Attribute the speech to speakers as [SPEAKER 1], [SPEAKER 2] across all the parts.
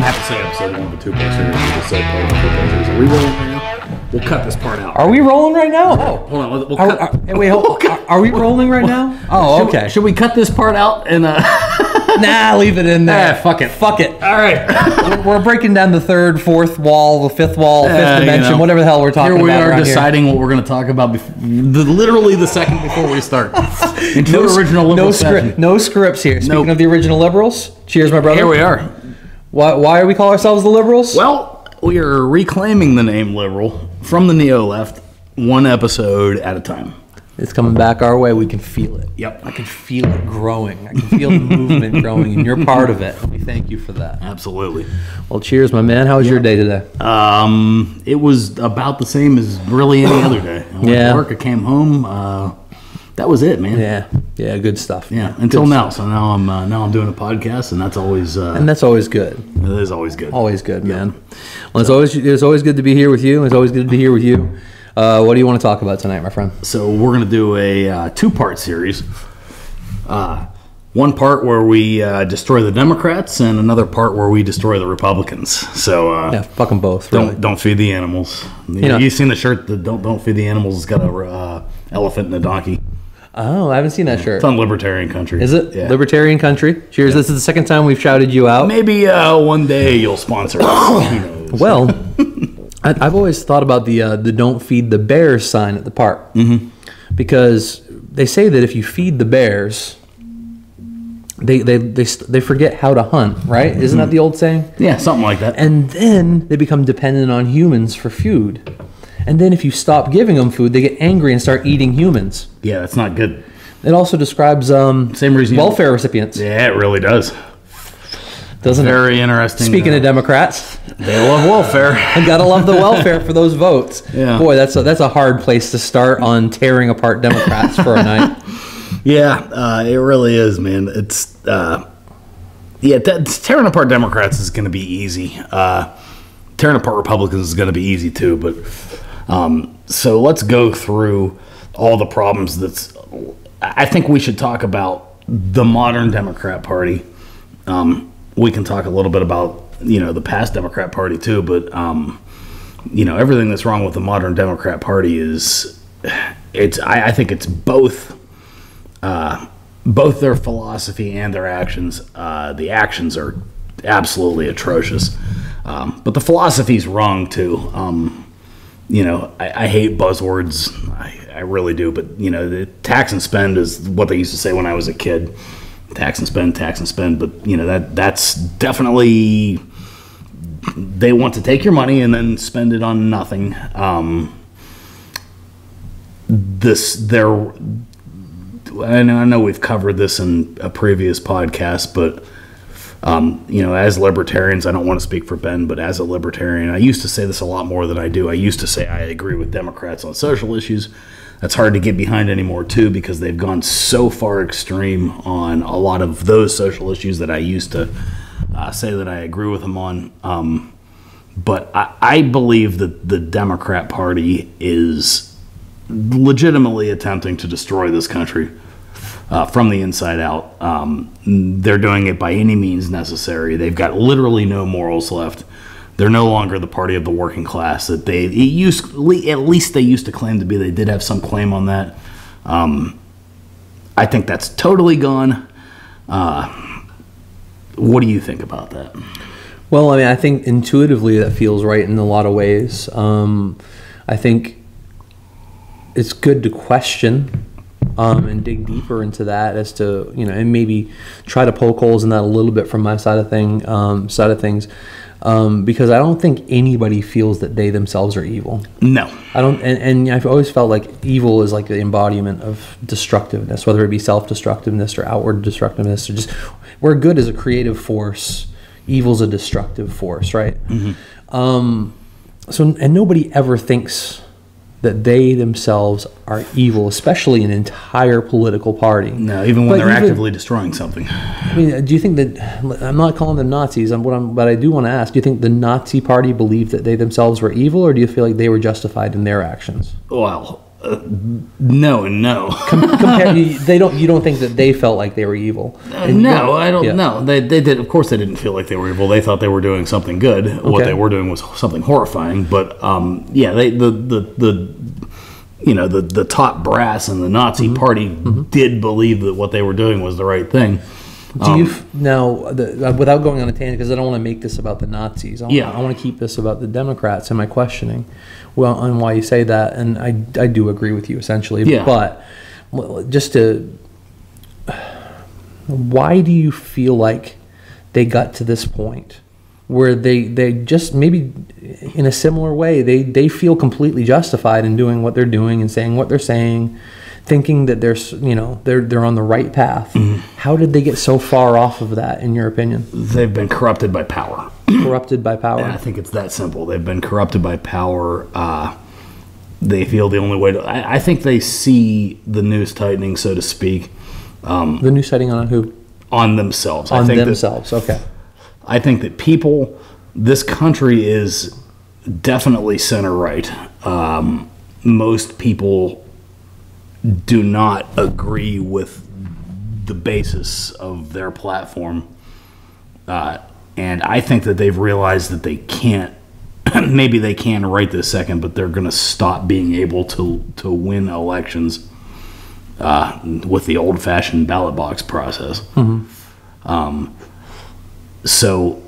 [SPEAKER 1] have to say episode 1 of a 2-part series. We just said part of a 2-part series. Are we rolling right now? We'll cut this part out.
[SPEAKER 2] Are we rolling right now? Oh,
[SPEAKER 1] hold on. We'll cut.
[SPEAKER 2] Wait, are we rolling right now? Oh, okay.
[SPEAKER 1] Should we cut this part out and?
[SPEAKER 2] Nah, leave it in there.
[SPEAKER 1] Fuck it.
[SPEAKER 2] All right. We're breaking down the third, fourth wall, the fifth wall, fifth dimension, whatever the hell we're talking about.
[SPEAKER 1] Here we are deciding what we're going to talk about literally the second before we start.
[SPEAKER 2] No scripts here. Speaking of the original liberals, cheers, my brother.
[SPEAKER 1] Here we are.
[SPEAKER 2] Why are we calling ourselves the liberals?
[SPEAKER 1] Well, we are reclaiming the name liberal from the neo-left, one episode at a time.
[SPEAKER 2] It's coming back our way. We can feel it.
[SPEAKER 1] Yep.
[SPEAKER 2] I can feel it growing. I can feel the movement growing, and you're part of it. We thank you for that.
[SPEAKER 1] Absolutely.
[SPEAKER 2] Well, cheers, my man. How was your day today?
[SPEAKER 1] It was about the same as really any other day. I went to work. I came home. That was it, man.
[SPEAKER 2] Yeah, good stuff.
[SPEAKER 1] Yeah, until now. So now I'm doing a podcast, and that's always
[SPEAKER 2] good.
[SPEAKER 1] It is always good.
[SPEAKER 2] Always good, man. Well, it's always good to be here with you. It's always good to be here with you. What do you want to talk about tonight, my friend?
[SPEAKER 1] So we're going to do a 2-part series. One part where we destroy the Democrats, and another part where we destroy the Republicans. So
[SPEAKER 2] fuck them both. Really.
[SPEAKER 1] Don't feed the animals. You've seen the shirt that don't feed the animals. It's got a elephant and a donkey.
[SPEAKER 2] Oh, I haven't seen that shirt.
[SPEAKER 1] It's on Libertarian Country.
[SPEAKER 2] Is it?
[SPEAKER 1] Yeah.
[SPEAKER 2] Libertarian Country. Cheers. Yeah. This is the second time we've shouted you out.
[SPEAKER 1] Maybe one day you'll sponsor us. Who knows?
[SPEAKER 2] Well, I've always thought about the "Don't feed the bears" sign at the park, because they say that if you feed the bears, they forget how to hunt. Right? Isn't that the old saying?
[SPEAKER 1] Yeah, something like that.
[SPEAKER 2] And then they become dependent on humans for food. And then if you stop giving them food, they get angry and start eating humans.
[SPEAKER 1] Yeah, that's not good.
[SPEAKER 2] It also describes
[SPEAKER 1] same reason
[SPEAKER 2] welfare recipients.
[SPEAKER 1] Yeah, it really does.
[SPEAKER 2] Doesn't
[SPEAKER 1] Very interesting.
[SPEAKER 2] Speaking of Democrats,
[SPEAKER 1] they love welfare.
[SPEAKER 2] You gotta love the welfare for those votes.
[SPEAKER 1] Yeah.
[SPEAKER 2] Boy, that's a hard place to start on tearing apart Democrats for a night.
[SPEAKER 1] Yeah, it really is, man. It's tearing apart Democrats is going to be easy. Tearing apart Republicans is going to be easy too. But so let's go through all the problems. I think we should talk about the modern Democrat Party. We can talk a little bit about the past Democrat Party too, but everything that's wrong with the modern Democrat Party is I think it's both their philosophy and their actions. The actions are absolutely atrocious, but the philosophy's wrong too. I hate buzzwords. I really do, but the tax and spend is what they used to say when I was a kid. Tax and spend, but that's definitely, they want to take your money and then spend it on nothing. I know we've covered this in a previous podcast, but as libertarians, I don't want to speak for Ben, but as a libertarian, I used to say this a lot more than I do. I used to say I agree with Democrats on social issues. That's hard to get behind anymore too, because they've gone so far extreme on a lot of those social issues that I used to say that I agree with them on. But I believe that the Democrat Party is legitimately attempting to destroy this country from the inside out. They're doing it by any means necessary. They've got literally no morals left. They're no longer the party of the working class that at least they used to claim to be. They did have some claim on that. I think that's totally gone. What do you think about that?
[SPEAKER 2] Well, I mean, I think intuitively that feels right in a lot of ways. I think it's good to question and dig deeper into that as to, and maybe try to poke holes in that a little bit from my side of things. Because I don't think anybody feels that they themselves are evil. No. I don't, and I've always felt like evil is like the embodiment of destructiveness, whether it be self-destructiveness or outward destructiveness, or just where good is a creative force, evil's a destructive force, right? Mm-hmm. And nobody ever thinks that they themselves are evil, especially an entire political party.
[SPEAKER 1] No, even when they're actively destroying something.
[SPEAKER 2] I mean, do you think that, I'm not calling them Nazis, but I do want to ask, do you think the Nazi party believed that they themselves were evil, or do you feel like they were justified in their actions?
[SPEAKER 1] Well, No and no.
[SPEAKER 2] You don't think that they felt like they were evil?
[SPEAKER 1] No, I don't know. They did. Of course, they didn't feel like they were evil. They thought they were doing something good. Okay. What they were doing was something horrifying. But the top brass in the Nazi Party did believe that what they were doing was the right thing.
[SPEAKER 2] Without going on a tangent, because I don't want to make this about the Nazis. I want to keep this about the Democrats and my questioning. Well, on why you say that, and I do agree with you essentially. Yeah. But why do you feel like they got to this point where they just, maybe in a similar way, they feel completely justified in doing what they're doing and saying what they're saying, thinking that they're on the right path? How did they get so far off of that, in your opinion?
[SPEAKER 1] They've been corrupted by power.
[SPEAKER 2] Corrupted by power.
[SPEAKER 1] Yeah, I think it's that simple. They've been corrupted by power. They feel the only way to. I think they see the noose tightening, so to speak.
[SPEAKER 2] The noose tightening on who?
[SPEAKER 1] On themselves.
[SPEAKER 2] Okay.
[SPEAKER 1] I think that people, this country is definitely center right. Most people do not agree with the basis of their platform. And I think that they've realized that they can't, maybe they can right this second, but they're going to stop being able to win elections with the old-fashioned ballot box process. So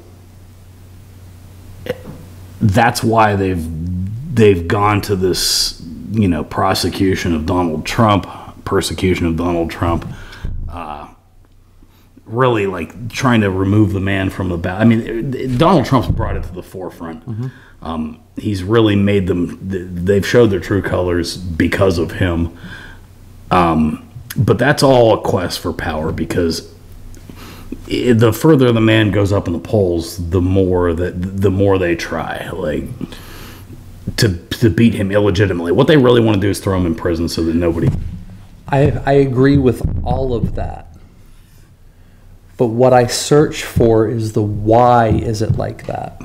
[SPEAKER 1] that's why they've gone to this, prosecution of Donald Trump, persecution of Donald Trump, really like trying to remove the man from the ballot. I mean, Donald Trump's brought it to the forefront. He's really made them, they've showed their true colors because of him. But that's all a quest for power, because the further the man goes up in the polls, the more they try, like, to beat him illegitimately. What they really want to do is throw him in prison so that nobody.
[SPEAKER 2] I agree with all of that. But what I search for is the why is it like that?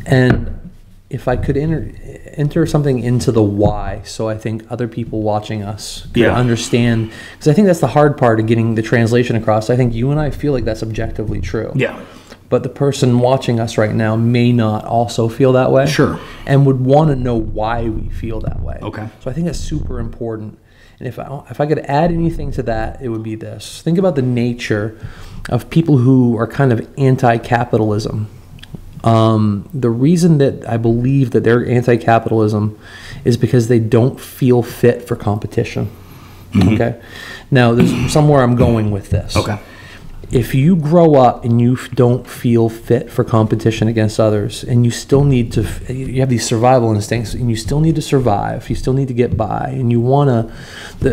[SPEAKER 2] And if I could enter something into the why, so I think other people watching us can understand, because I think that's the hard part of getting the translation across. I think you and I feel like that's objectively true.
[SPEAKER 1] Yeah.
[SPEAKER 2] But the person watching us right now may not also feel that way.
[SPEAKER 1] Sure.
[SPEAKER 2] And would want to know why we feel that way.
[SPEAKER 1] Okay.
[SPEAKER 2] So I think that's super important. And if I could add anything to that, it would be this. Think about the nature of people who are kind of anti-capitalism. The reason that I believe that they're anti-capitalism is because they don't feel fit for competition. Okay? Now, there's somewhere I'm going with this.
[SPEAKER 1] Okay.
[SPEAKER 2] If you grow up and you don't feel fit for competition against others, and you still need to, you have these survival instincts, and you still need to survive, you still need to get by, and you want to,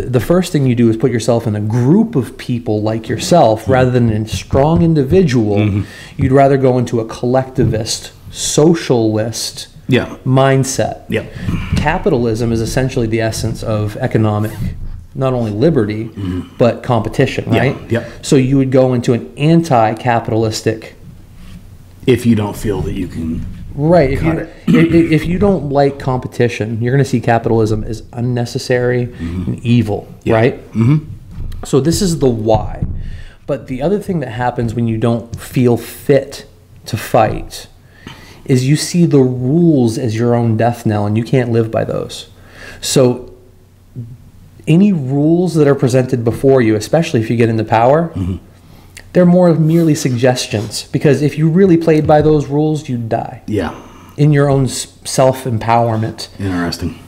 [SPEAKER 2] the first thing you do is put yourself in a group of people like yourself, rather than a strong individual. You'd rather go into a collectivist, socialist mindset. Capitalism is essentially the essence of economic, not only liberty, but competition, right? So you would go into an anti-capitalistic.
[SPEAKER 1] If you don't feel that you can.
[SPEAKER 2] Right. If you don't like competition, you're going to see capitalism as unnecessary and evil, right? So this is the why. But the other thing that happens when you don't feel fit to fight is you see the rules as your own death knell, and you can't live by those. So any rules that are presented before you, especially if you get into power, they're more merely suggestions. Because if you really played by those rules, you'd die. In your own self-empowerment.
[SPEAKER 1] Interesting.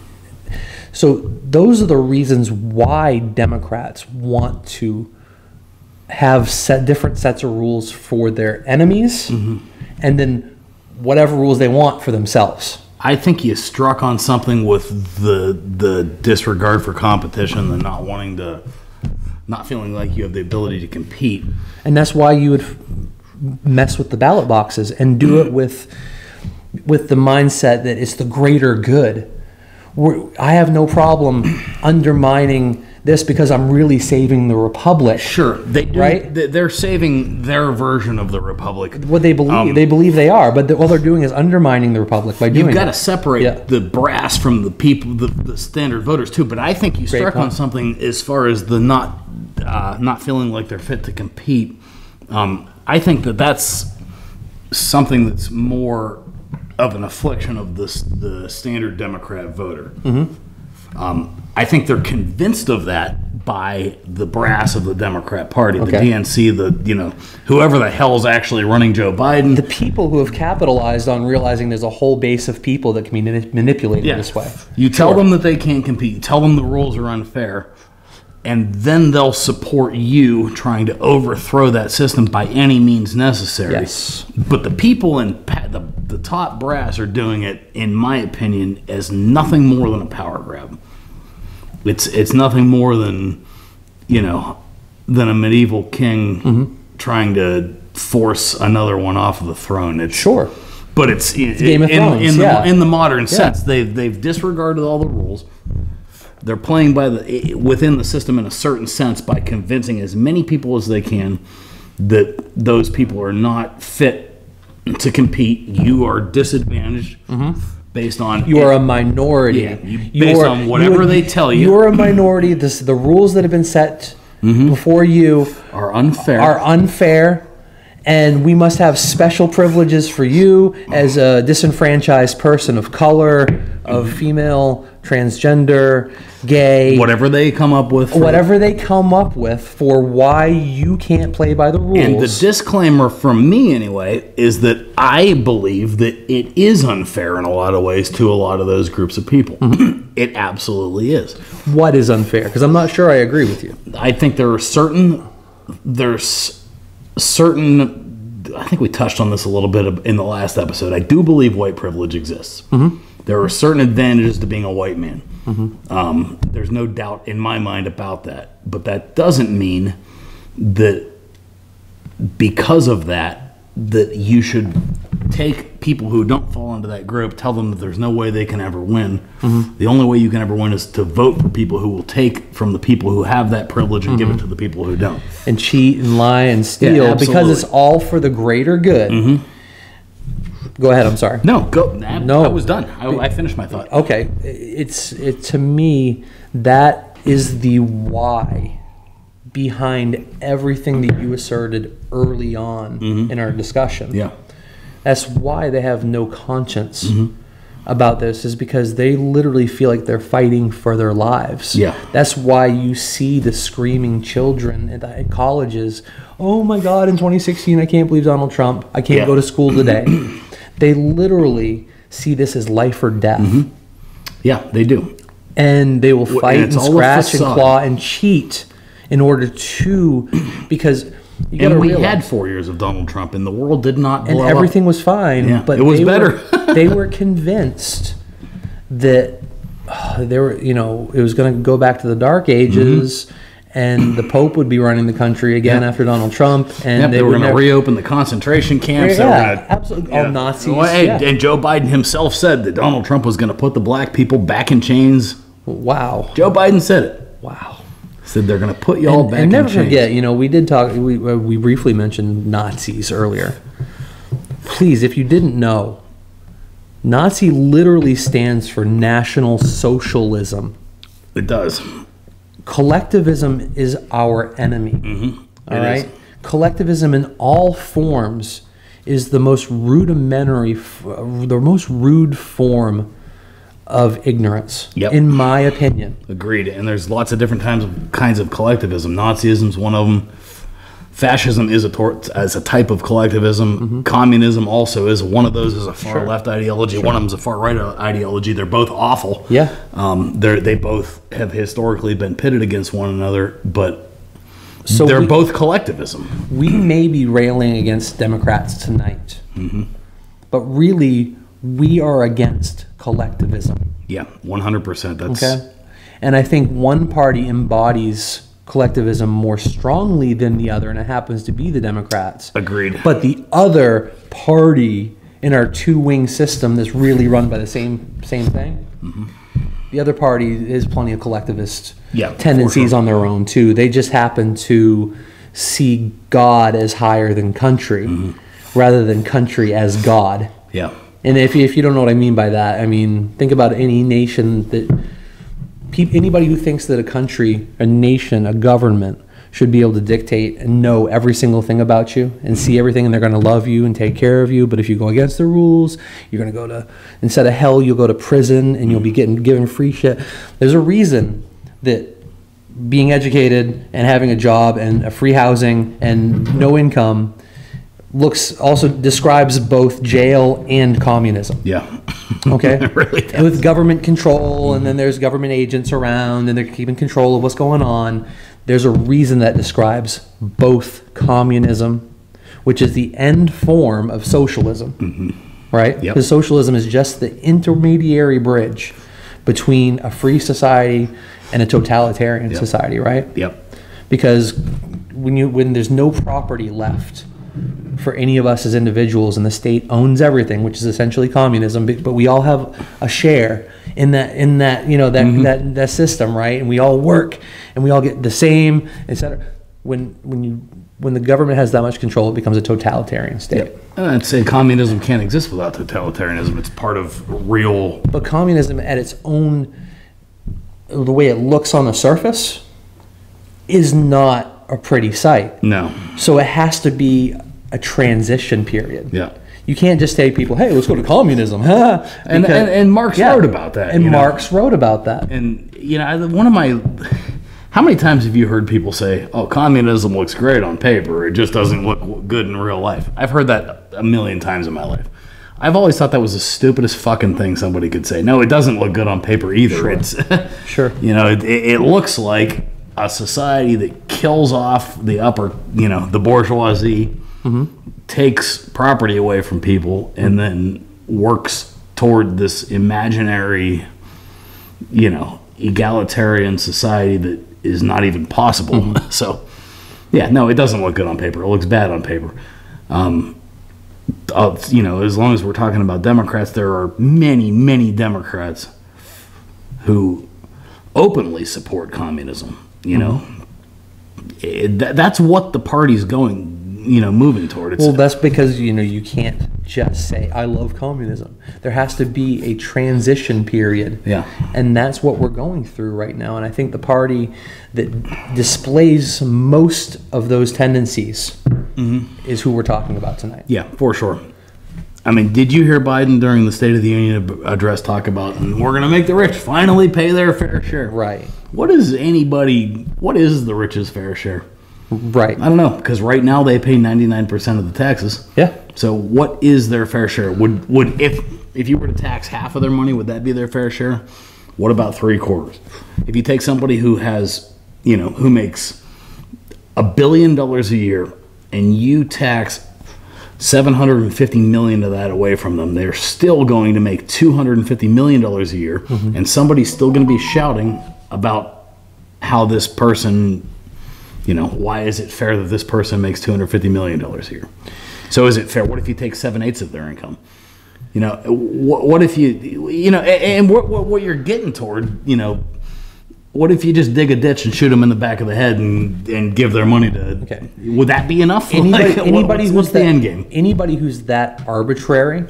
[SPEAKER 2] So those are the reasons why Democrats want to have different sets of rules for their enemies, and then whatever rules they want for themselves.
[SPEAKER 1] I think you struck on something with the disregard for competition, the not feeling like you have the ability to compete. And
[SPEAKER 2] that's why you would mess with the ballot boxes and do it with the mindset that it's the greater good. I have no problem undermining this because I'm really saving the republic.
[SPEAKER 1] Sure, they do,
[SPEAKER 2] right?
[SPEAKER 1] They're saving their version of the republic.
[SPEAKER 2] What they believe, they are, but all they're doing is undermining the republic by doing.
[SPEAKER 1] You've got
[SPEAKER 2] that.
[SPEAKER 1] to separate the brass from the people, the standard voters too. But I think you struck on something as far as the not feeling like they're fit to compete. I think that's something that's more of an affliction of the standard Democrat voter. I think they're convinced of that by the brass of the Democrat Party, the DNC, whoever the hell's actually running Joe Biden.
[SPEAKER 2] The people who have capitalized on realizing there's a whole base of people that can be manipulated this way.
[SPEAKER 1] You tell them that they can't compete. You tell them the rules are unfair. And then they'll support you trying to overthrow that system by any means necessary.
[SPEAKER 2] Yes.
[SPEAKER 1] But the people in the top brass are doing it, in my opinion, as nothing more than a power grab. It's nothing more than, than a medieval king trying to force another one off of the throne. But it's
[SPEAKER 2] Game of Thrones,
[SPEAKER 1] in the modern sense. They've disregarded all the rules. They're playing within the system in a certain sense by convincing as many people as they can that those people are not fit to compete. You are disadvantaged based on...
[SPEAKER 2] You are a minority.
[SPEAKER 1] Based on whatever they tell you.
[SPEAKER 2] You are a minority. The rules that have been set before you
[SPEAKER 1] are unfair.
[SPEAKER 2] And we must have special privileges for you as a disenfranchised person of color, of female, transgender, gay.
[SPEAKER 1] Whatever they come up with.
[SPEAKER 2] For why you can't play by the rules.
[SPEAKER 1] And the disclaimer from me, anyway, is that I believe that it is unfair in a lot of ways to a lot of those groups of people. It absolutely is.
[SPEAKER 2] What is unfair? Because I'm not sure I agree with you.
[SPEAKER 1] I think there's certain, I think we touched on this a little bit in the last episode. I do believe white privilege exists. There are certain advantages to being a white man. There's no doubt in my mind about that. But that doesn't mean that because of that you should take people who don't fall into that group, tell them that there's no way they can ever win. The only way you can ever win is to vote for people who will take from the people who have that privilege and give it to the people who don't.
[SPEAKER 2] And cheat and lie and steal because it's all for the greater good. Go ahead, I'm sorry.
[SPEAKER 1] No, go. No, I was done. I finished my thought.
[SPEAKER 2] Okay. To me, that is the why behind everything that you asserted early on in our discussion.
[SPEAKER 1] Yeah.
[SPEAKER 2] That's why they have no conscience about this, is because they literally feel like they're fighting for their lives.
[SPEAKER 1] Yeah.
[SPEAKER 2] That's why you see the screaming children at colleges. Oh my God, in 2016, I can't believe Donald Trump. I can't go to school today. They literally see this as life or death.
[SPEAKER 1] Yeah, they do.
[SPEAKER 2] And they will fight and scratch and claw and cheat in order to, because you gotta realize,
[SPEAKER 1] had 4 years of Donald Trump, and the world did not blow
[SPEAKER 2] and everything was fine.
[SPEAKER 1] Yeah,
[SPEAKER 2] but
[SPEAKER 1] it was better.
[SPEAKER 2] They were convinced that it was going to go back to the Dark Ages, and the Pope would be running the country again after Donald Trump, and
[SPEAKER 1] they were going to reopen the concentration camps.
[SPEAKER 2] Absolutely. All Nazis.
[SPEAKER 1] And Joe Biden himself said that Donald Trump was going to put the black people back in chains.
[SPEAKER 2] Wow.
[SPEAKER 1] Joe Biden said it.
[SPEAKER 2] Wow.
[SPEAKER 1] Said they're going to put you all back in chains.
[SPEAKER 2] And never forget, we did talk, we briefly mentioned Nazis earlier. Please, if you didn't know, Nazi literally stands for National Socialism.
[SPEAKER 1] It does.
[SPEAKER 2] Collectivism is our enemy. All right? Collectivism in all forms is the most rudimentary, the most rude form of ignorance, in my opinion.
[SPEAKER 1] Agreed. And there's lots of different kinds of collectivism. Nazism is one of them. Fascism is a type of collectivism. Communism also is one of those. Is a far left ideology. One of them is a far right ideology. They're both awful.
[SPEAKER 2] Yeah.
[SPEAKER 1] They both have historically been pitted against one another, but they're both collectivism.
[SPEAKER 2] We may be railing against Democrats tonight, but really we are against collectivism.
[SPEAKER 1] Yeah, 100%. That's
[SPEAKER 2] okay. And I think one party embodies collectivism more strongly than the other, and it happens to be the Democrats.
[SPEAKER 1] Agreed.
[SPEAKER 2] But the other party in our two-wing system that's really run by the same thing The other party has plenty of collectivist
[SPEAKER 1] Yeah,
[SPEAKER 2] tendencies
[SPEAKER 1] for sure.
[SPEAKER 2] on their own too. They just happen to see God as higher than country, rather than country as God.
[SPEAKER 1] Yeah.
[SPEAKER 2] And if you don't know what I mean by that, I mean, think about any nation that anybody who thinks that a country, a nation, a government should be able to dictate and know every single thing about you and see everything, and they're going to love you and take care of you. But if you go against the rules, you're going to go to, instead of hell, you'll go to prison and you'll be given free shit. There's a reason that being educated and having a job and a free housing and no income also describes both jail and communism.
[SPEAKER 1] Yeah.
[SPEAKER 2] Okay?
[SPEAKER 1] It really does.
[SPEAKER 2] With government control, and then there's government agents around, and they're keeping control of what's going on. There's a reason that describes both communism, which is the end form of socialism, right?
[SPEAKER 1] Yep.
[SPEAKER 2] Because socialism is just the intermediary bridge between a free society and a totalitarian society, right?
[SPEAKER 1] Yep.
[SPEAKER 2] Because when there's no property left for any of us as individuals, and the state owns everything, which is essentially communism, but we all have a share in that that system, right? And we all work and we all get the same, etc. When the government has that much control, it becomes a totalitarian state.
[SPEAKER 1] Yep. I'd say communism can't exist without totalitarianism. It's part of real.
[SPEAKER 2] But communism at its own, the way it looks on the surface, is not a pretty sight.
[SPEAKER 1] No.
[SPEAKER 2] So it has to be a transition period.
[SPEAKER 1] Yeah.
[SPEAKER 2] You can't just say to people, hey, let's go to communism. Huh?
[SPEAKER 1] And Marx wrote about that.
[SPEAKER 2] And Marx wrote about that.
[SPEAKER 1] And, how many times have you heard people say, oh, communism looks great on paper, it just doesn't look good in real life? I've heard that a million times in my life. I've always thought that was the stupidest fucking thing somebody could say. No, it doesn't look good on paper either.
[SPEAKER 2] Sure.
[SPEAKER 1] It's
[SPEAKER 2] Sure.
[SPEAKER 1] It looks like a society that kills off the upper, the bourgeoisie, takes property away from people, and then works toward this imaginary, egalitarian society that is not even possible. So, yeah, no, it doesn't look good on paper. It looks bad on paper. As long as we're talking about Democrats, there are many, many Democrats who openly support communism. That's what the party's going, moving toward.
[SPEAKER 2] Well, that's because, you can't just say, I love communism. There has to be a transition period.
[SPEAKER 1] Yeah.
[SPEAKER 2] And that's what we're going through right now. And I think the party that displays most of those tendencies is who we're talking about tonight.
[SPEAKER 1] Yeah, for sure. I mean, did you hear Biden during the State of the Union address talk about, we're going to make the rich finally pay their fair share?
[SPEAKER 2] Right.
[SPEAKER 1] What is the rich's fair share?
[SPEAKER 2] Right.
[SPEAKER 1] I don't know, because right now they pay 99% of the taxes.
[SPEAKER 2] Yeah.
[SPEAKER 1] So what is their fair share? Would if you were to tax half of their money, would that be their fair share? What about 3/4? If you take somebody who has, who makes $1 billion a year, and you tax $750 million of that away from them, they're still going to make $250 million a year, and somebody's still going to be shouting about how this person, why is it fair that this person makes $250 million a year? So is it fair? What if you take 7/8 of their income? What if and what you're getting toward, what if you just dig a ditch and shoot them in the back of the head and give their money to? Okay. Would that be enough?
[SPEAKER 2] Anybody
[SPEAKER 1] what's the end game?
[SPEAKER 2] Anybody who's that arbitrary,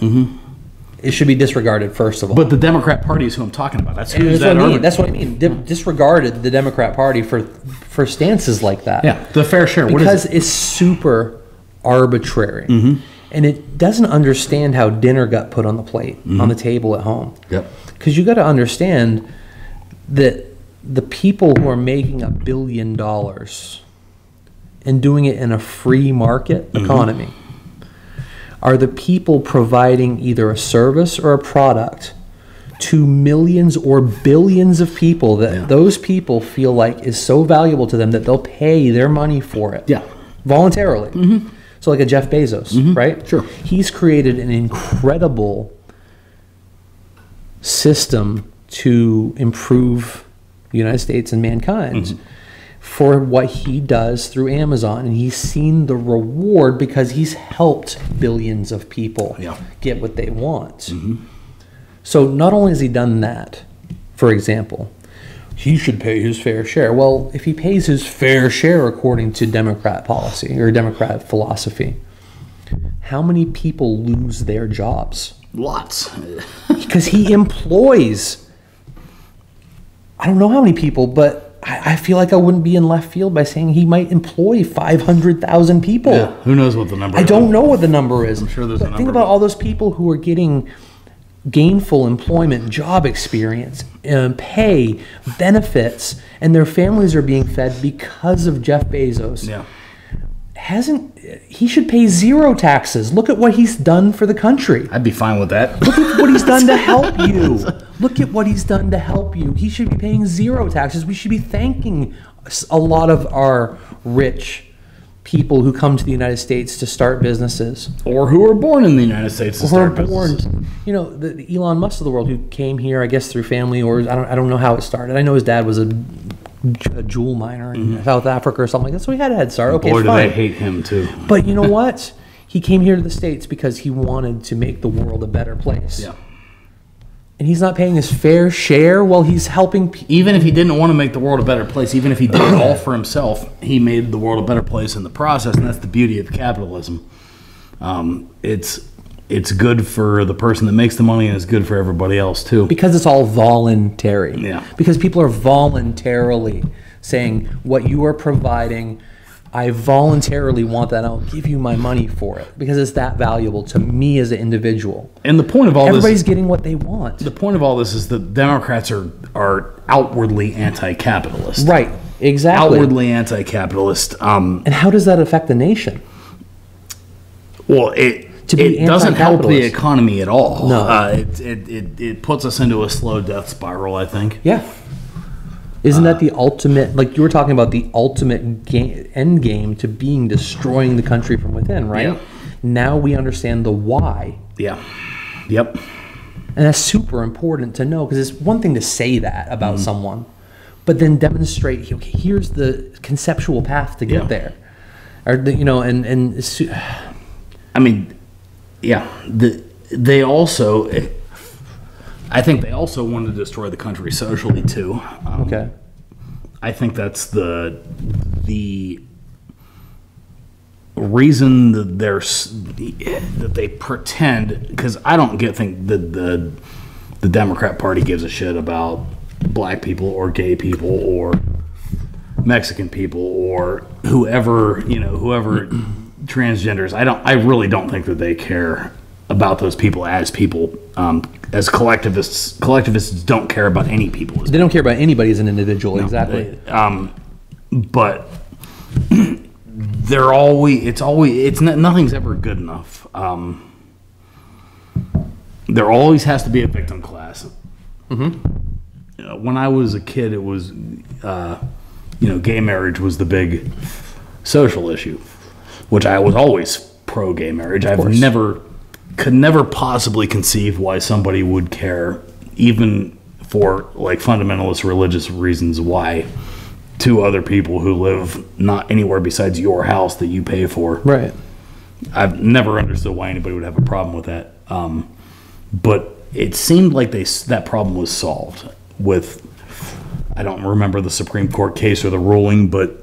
[SPEAKER 2] it should be disregarded first of all.
[SPEAKER 1] But the Democrat Party is who I'm talking about. That's
[SPEAKER 2] what I mean. Disregarded the Democrat Party for stances like that.
[SPEAKER 1] Yeah, the fair share.
[SPEAKER 2] Because
[SPEAKER 1] what is it?
[SPEAKER 2] It's super arbitrary, and it doesn't understand how dinner got put on the plate on the table at home.
[SPEAKER 1] Yep.
[SPEAKER 2] Because you got to understand that the people who are making $1 billion and doing it in a free market economy are the people providing either a service or a product to millions or billions of people that those people feel like is so valuable to them that they'll pay their money for it voluntarily. So like a Jeff Bezos, right?
[SPEAKER 1] Sure.
[SPEAKER 2] He's created an incredible system to improve the United States and mankind for what he does through Amazon. And he's seen the reward because he's helped billions of people get what they want. So not only has he done that, for example, he should pay his fair share. Well, if he pays his fair share according to Democrat policy or Democrat philosophy, how many people lose their jobs?
[SPEAKER 1] Lots.
[SPEAKER 2] Because he employs, I don't know how many people, but I feel like I wouldn't be in left field by saying he might employ 500,000 people.
[SPEAKER 1] Yeah, who knows what the number is?
[SPEAKER 2] I don't know what the number is.
[SPEAKER 1] I'm sure there's a number.
[SPEAKER 2] Think about all those people who are getting gainful employment, job experience, pay, benefits, and their families are being fed because of Jeff Bezos.
[SPEAKER 1] Yeah.
[SPEAKER 2] He should pay zero taxes. Look at what he's done for the country.
[SPEAKER 1] I'd be fine with that.
[SPEAKER 2] Look at what he's done to help you. Look at what he's done to help you. He should be paying zero taxes. We should be thanking a lot of our rich people who come to the United States to start businesses.
[SPEAKER 1] Or who are born in the United States to start businesses.
[SPEAKER 2] You know, the Elon Musk of the world who came here, I guess, through family, or I don't know how it started. I know his dad was a jewel miner in South Africa or something like that, so he had a head start. Okay,
[SPEAKER 1] boy,
[SPEAKER 2] fine.
[SPEAKER 1] do they hate him too.
[SPEAKER 2] But you know what? He came here to the States because he wanted to make the world a better place.
[SPEAKER 1] Yeah.
[SPEAKER 2] And he's not paying his fair share while he's helping people.
[SPEAKER 1] Even if he didn't want to make the world a better place, even if he did it all for himself, he made the world a better place in the process, and that's the beauty of capitalism. It's good for the person that makes the money, and it's good for everybody else too.
[SPEAKER 2] Because it's all voluntary.
[SPEAKER 1] Yeah.
[SPEAKER 2] Because people are voluntarily saying, what you are providing, I voluntarily want that. I'll give you my money for it because it's that valuable to me as an individual.
[SPEAKER 1] And the point of all
[SPEAKER 2] Everybody's
[SPEAKER 1] this,
[SPEAKER 2] getting what they want.
[SPEAKER 1] the point of all this is that Democrats are outwardly anti-capitalist.
[SPEAKER 2] Right. Exactly.
[SPEAKER 1] Outwardly anti-capitalist.
[SPEAKER 2] And how does that affect the nation?
[SPEAKER 1] Well, it doesn't help the economy at all.
[SPEAKER 2] No.
[SPEAKER 1] It puts us into a slow death spiral, I think.
[SPEAKER 2] Yeah. Isn't that the ultimate, like you were talking about, the ultimate end game to being destroying the country from within, right?
[SPEAKER 1] Yeah.
[SPEAKER 2] Now we understand the why.
[SPEAKER 1] Yeah. Yep.
[SPEAKER 2] And that's super important to know, because it's one thing to say that about someone, but then demonstrate, okay, here's the conceptual path to get there. Or, you know,
[SPEAKER 1] I mean, yeah, they also, I think they also want to destroy the country socially too.
[SPEAKER 2] okay.
[SPEAKER 1] I think that's the reason that they pretend, because I don't think that the Democrat Party gives a shit about black people or gay people or Mexican people or whoever transgenders. I really don't think that they care about those people as people. As collectivists. Collectivists don't care about any people.
[SPEAKER 2] They don't care about anybody as an individual. No, exactly.
[SPEAKER 1] But nothing's ever good enough. There always has to be a victim class. When I was a kid, it was, gay marriage was the big social issue, which I was always pro gay marriage. Could never possibly conceive why somebody would care, even for like fundamentalist religious reasons, why two other people who live not anywhere besides your house that you pay for.
[SPEAKER 2] Right.
[SPEAKER 1] I've never understood why anybody would have a problem with that. But it seemed like that problem was solved with, I don't remember the Supreme Court case or the ruling, but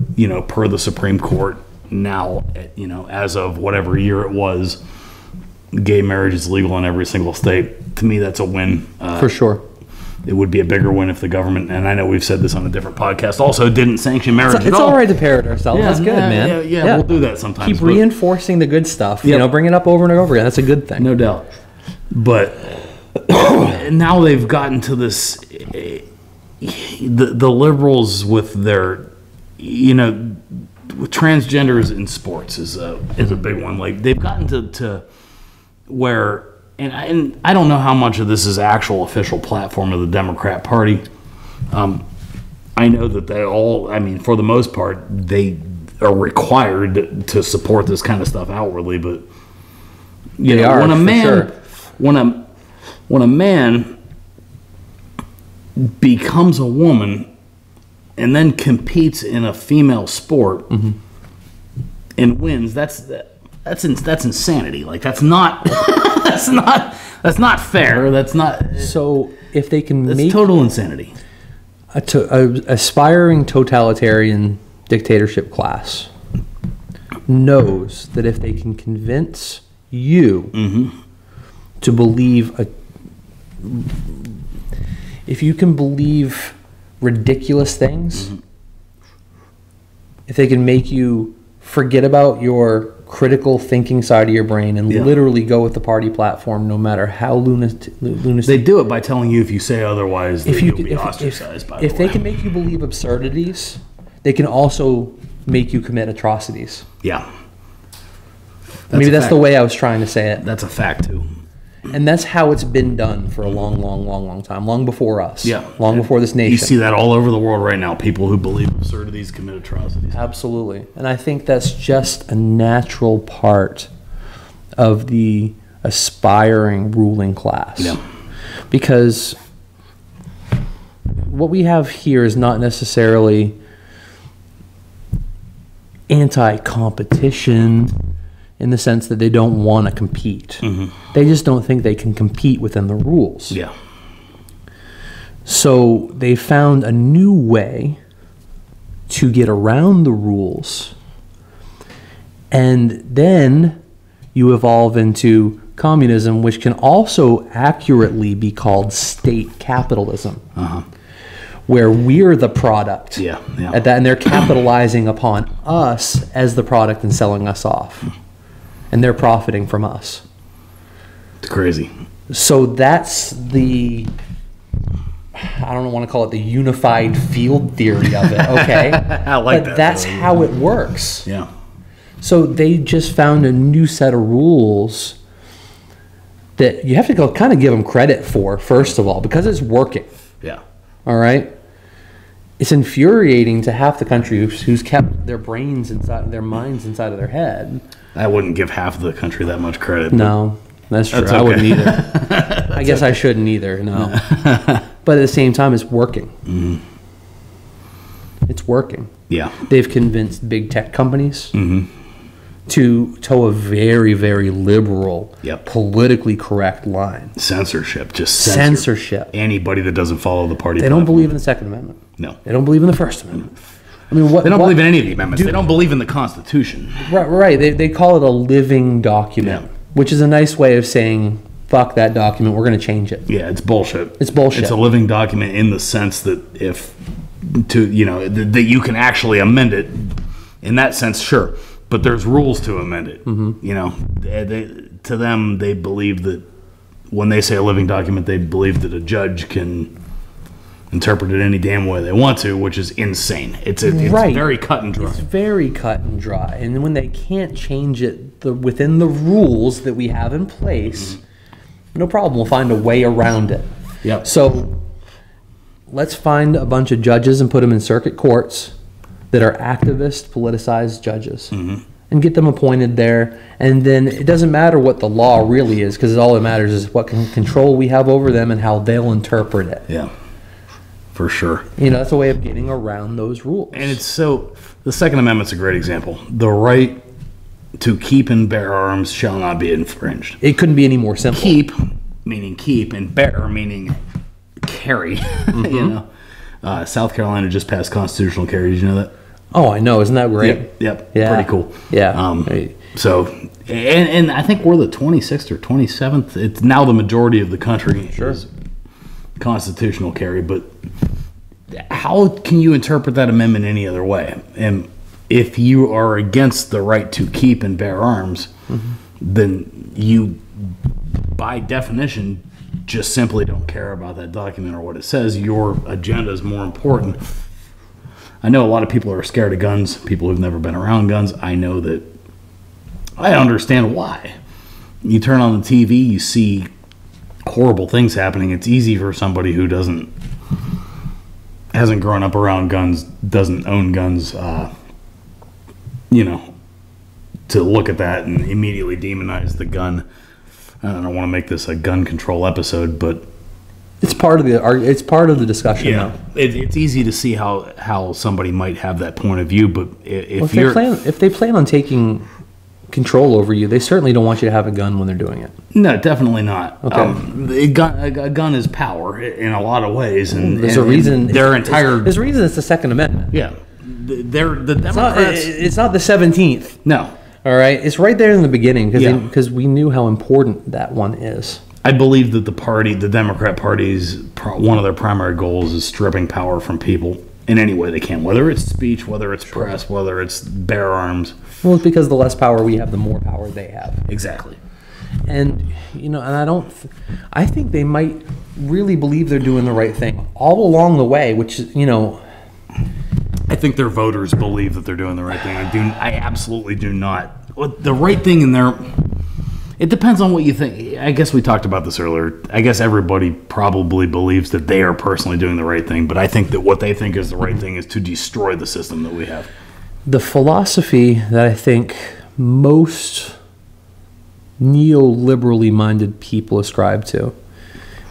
[SPEAKER 1] per the Supreme Court now, as of whatever year it was, gay marriage is legal in every single state. To me, that's a win.
[SPEAKER 2] For sure.
[SPEAKER 1] It would be a bigger win if the government, and I know we've said this on a different podcast, also didn't sanction marriage at all.
[SPEAKER 2] It's all right to parrot ourselves. That's good, man.
[SPEAKER 1] Yeah, we'll do that sometimes.
[SPEAKER 2] Keep reinforcing the good stuff.
[SPEAKER 1] Yep.
[SPEAKER 2] Bring it up over and over again. That's a good thing.
[SPEAKER 1] No doubt. But now they've gotten to this, the liberals with their, with transgenders in sports is a big one. Like they've gotten to where, and I don't know how much of this is actual official platform of the Democrat Party. I know that for the most part, they are required to support this kind of stuff outwardly. But when a man becomes a woman and then competes in a female sport and wins, that's insanity. Like that's not That's not fair. That's not.
[SPEAKER 2] So if they can
[SPEAKER 1] That's
[SPEAKER 2] make
[SPEAKER 1] total insanity.
[SPEAKER 2] a aspiring totalitarian dictatorship class knows that if they can convince you to believe if you can believe ridiculous things, if they can make you forget about your critical thinking side of your brain and literally go with the party platform, no matter how lunatic.
[SPEAKER 1] They do it by telling you if you say otherwise, you'll be ostracized.
[SPEAKER 2] If they can make you believe absurdities, they can also make you commit atrocities.
[SPEAKER 1] Yeah.
[SPEAKER 2] Maybe that's the way I was trying to say it.
[SPEAKER 1] That's a fact too.
[SPEAKER 2] And that's how it's been done for a long time, long before us.
[SPEAKER 1] Yeah.
[SPEAKER 2] Long before this nation.
[SPEAKER 1] You see that all over the world right now. People who believe absurdities commit atrocities.
[SPEAKER 2] Absolutely. And I think that's just a natural part of the aspiring ruling class.
[SPEAKER 1] Yeah.
[SPEAKER 2] Because what we have here is not necessarily anti-competition in the sense that they don't want to compete. They just don't think they can compete within the rules.
[SPEAKER 1] Yeah.
[SPEAKER 2] So they found a new way to get around the rules. And then you evolve into communism, which can also accurately be called state capitalism, where we're the product.
[SPEAKER 1] Yeah.
[SPEAKER 2] At that, and they're capitalizing upon us as the product and selling us off. And they're profiting from us.
[SPEAKER 1] It's crazy.
[SPEAKER 2] So that's the, I don't want to call it the unified field theory of it, okay?
[SPEAKER 1] I like that.
[SPEAKER 2] But that's how it works.
[SPEAKER 1] Yeah.
[SPEAKER 2] So they just found a new set of rules that you have to go kind of give them credit for, first of all, because it's working.
[SPEAKER 1] Yeah.
[SPEAKER 2] All right? It's infuriating to half the country who's kept their brains inside, their minds inside of their head.
[SPEAKER 1] I wouldn't give half of the country that much credit.
[SPEAKER 2] No, that's true.
[SPEAKER 1] That's okay.
[SPEAKER 2] I wouldn't either. I guess I shouldn't either, no. But at the same time, it's working. It's working.
[SPEAKER 1] Yeah.
[SPEAKER 2] They've convinced big tech companies to toe a very, very liberal, politically correct line.
[SPEAKER 1] Censorship. Just
[SPEAKER 2] censorship.
[SPEAKER 1] Anybody that doesn't follow the party.
[SPEAKER 2] They don't believe in the Second Amendment.
[SPEAKER 1] No.
[SPEAKER 2] They don't believe in the First Amendment. I mean,
[SPEAKER 1] they don't believe in any of the amendments. They don't believe in the Constitution.
[SPEAKER 2] Right. They call it a living document, which is a nice way of saying, fuck that document, we're going to change it.
[SPEAKER 1] Yeah, it's bullshit.
[SPEAKER 2] It's bullshit.
[SPEAKER 1] It's a living document in the sense that that you can actually amend it. In that sense, sure. But there's rules to amend it. You know, to them, they believe that when they say a living document, they believe that a judge can interpret it any damn way they want to, which is insane. It's very cut and dry.
[SPEAKER 2] It's very cut and dry. And when they can't change it within the rules that we have in place, no problem. We'll find a way around it.
[SPEAKER 1] Yep.
[SPEAKER 2] So let's find a bunch of judges and put them in circuit courts that are activist, politicized judges. And get them appointed there. And then it doesn't matter what the law really is, because all that matters is what control we have over them and how they'll interpret it.
[SPEAKER 1] Yeah. For sure.
[SPEAKER 2] You know, that's a way of getting around those rules.
[SPEAKER 1] And the Second Amendment's a great example. The right to keep and bear arms shall not be infringed.
[SPEAKER 2] It couldn't be any more simple.
[SPEAKER 1] Keep, meaning keep, and bear, meaning carry. You know, South Carolina just passed constitutional carry. Did you know that?
[SPEAKER 2] Oh, I know. Isn't that great?
[SPEAKER 1] Yep.
[SPEAKER 2] Yeah.
[SPEAKER 1] Pretty cool.
[SPEAKER 2] Yeah.
[SPEAKER 1] So, and I think we're the 26th or 27th. It's now the majority of the country is constitutional carry, but how can you interpret that amendment any other way? And if you are against the right to keep and bear arms, then you, by definition, just simply don't care about that document or what it says. Your agenda is more important. I know a lot of people are scared of guns, people who've never been around guns. I know that. I understand why. You turn on the TV, you see horrible things happening. It's easy for somebody who hasn't grown up around guns, doesn't own guns, you know, to look at that and immediately demonize the gun. I don't want to make this a gun control episode, but
[SPEAKER 2] it's part of the discussion.
[SPEAKER 1] Yeah, it's easy to see how somebody might have that point of view, but if
[SPEAKER 2] they plan on taking control over you, they certainly don't want you to have a gun when they're doing it.
[SPEAKER 1] No, definitely not.
[SPEAKER 2] Okay.
[SPEAKER 1] A gun is power in a lot all ways, and
[SPEAKER 2] there's a reason.
[SPEAKER 1] Their entire
[SPEAKER 2] there's a reason it's the Second Amendment.
[SPEAKER 1] Yeah, the Democrats.
[SPEAKER 2] It's not the 17th.
[SPEAKER 1] No.
[SPEAKER 2] All right, it's right there in the beginning because
[SPEAKER 1] Yeah.
[SPEAKER 2] we knew how important that one is.
[SPEAKER 1] I believe that the Democrat Party's one of their primary goals is stripping power from people in any way they can, whether it's speech, whether it's press, whether it's bear arms.
[SPEAKER 2] Well, it's because the less power we have, the more power they have.
[SPEAKER 1] Exactly.
[SPEAKER 2] And I think they might really believe they're doing the right thing all along the way, which
[SPEAKER 1] I think their voters believe that they're doing the right thing. I absolutely do not. The right thing in there, it depends on what you think. I guess we talked about this earlier. I guess everybody probably believes that they are personally doing the right thing, but I think that what they think is the right thing is to destroy the system that we have.
[SPEAKER 2] The philosophy that I think most neoliberally minded people ascribe to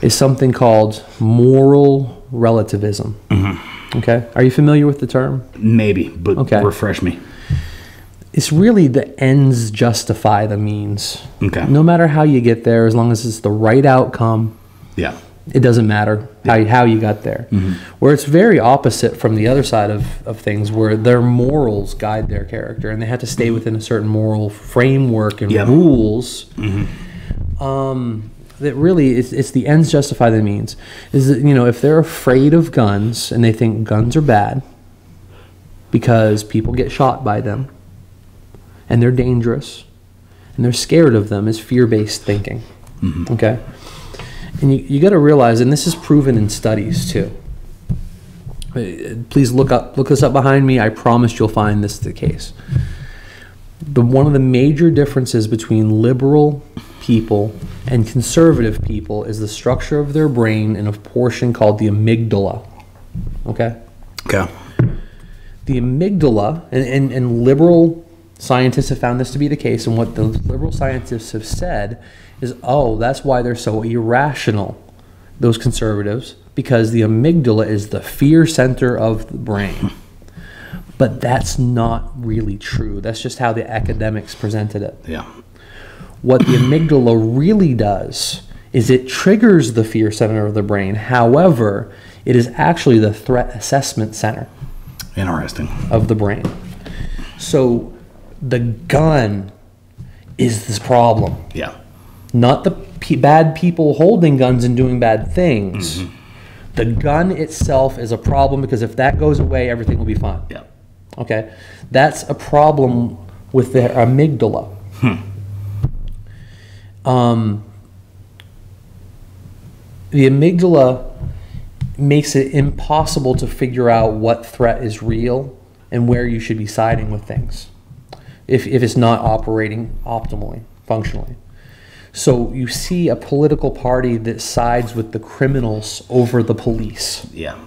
[SPEAKER 2] is something called moral relativism. Mm-hmm. Okay? Are you familiar with the term?
[SPEAKER 1] Maybe, but refresh me.
[SPEAKER 2] It's really the ends justify the means.
[SPEAKER 1] Okay.
[SPEAKER 2] No matter how you get there, as long as it's the right outcome,
[SPEAKER 1] yeah,
[SPEAKER 2] it doesn't matter how you got there. Mm-hmm. Where it's very opposite from the other side of things, where their morals guide their character, and they have to stay within a certain moral framework and rules. Mm-hmm. That really, it's the ends justify the means. Is that, if they're afraid of guns and they think guns are bad because people get shot by them, and they're dangerous, and they're scared of them, is fear-based thinking. Mm-hmm. Okay? And you got to realize, and this is proven in studies too. Please look this up behind me. I promise you'll find this the case. One of the major differences between liberal people and conservative people is the structure of their brain in a portion called the amygdala. Okay?
[SPEAKER 1] Okay.
[SPEAKER 2] The amygdala, and liberal scientists have found this to be the case, and what the liberal scientists have said is, that's why they're so irrational, those conservatives, because the amygdala is the fear center of the brain. But that's not really true. That's just how the academics presented it.
[SPEAKER 1] Yeah.
[SPEAKER 2] What the amygdala really does is it triggers the fear center of the brain. However, it is actually the threat assessment center.
[SPEAKER 1] Interesting.
[SPEAKER 2] Of the brain. So the gun is this problem.
[SPEAKER 1] Yeah.
[SPEAKER 2] Not the bad people holding guns and doing bad things. Mm-hmm. The gun itself is a problem, because if that goes away, everything will be fine.
[SPEAKER 1] Yeah.
[SPEAKER 2] Okay? That's a problem with the amygdala. The amygdala makes it impossible to figure out what threat is real and where you should be siding with things if it's not operating optimally, functionally. So you see a political party that sides with the criminals over the police.
[SPEAKER 1] Yeah.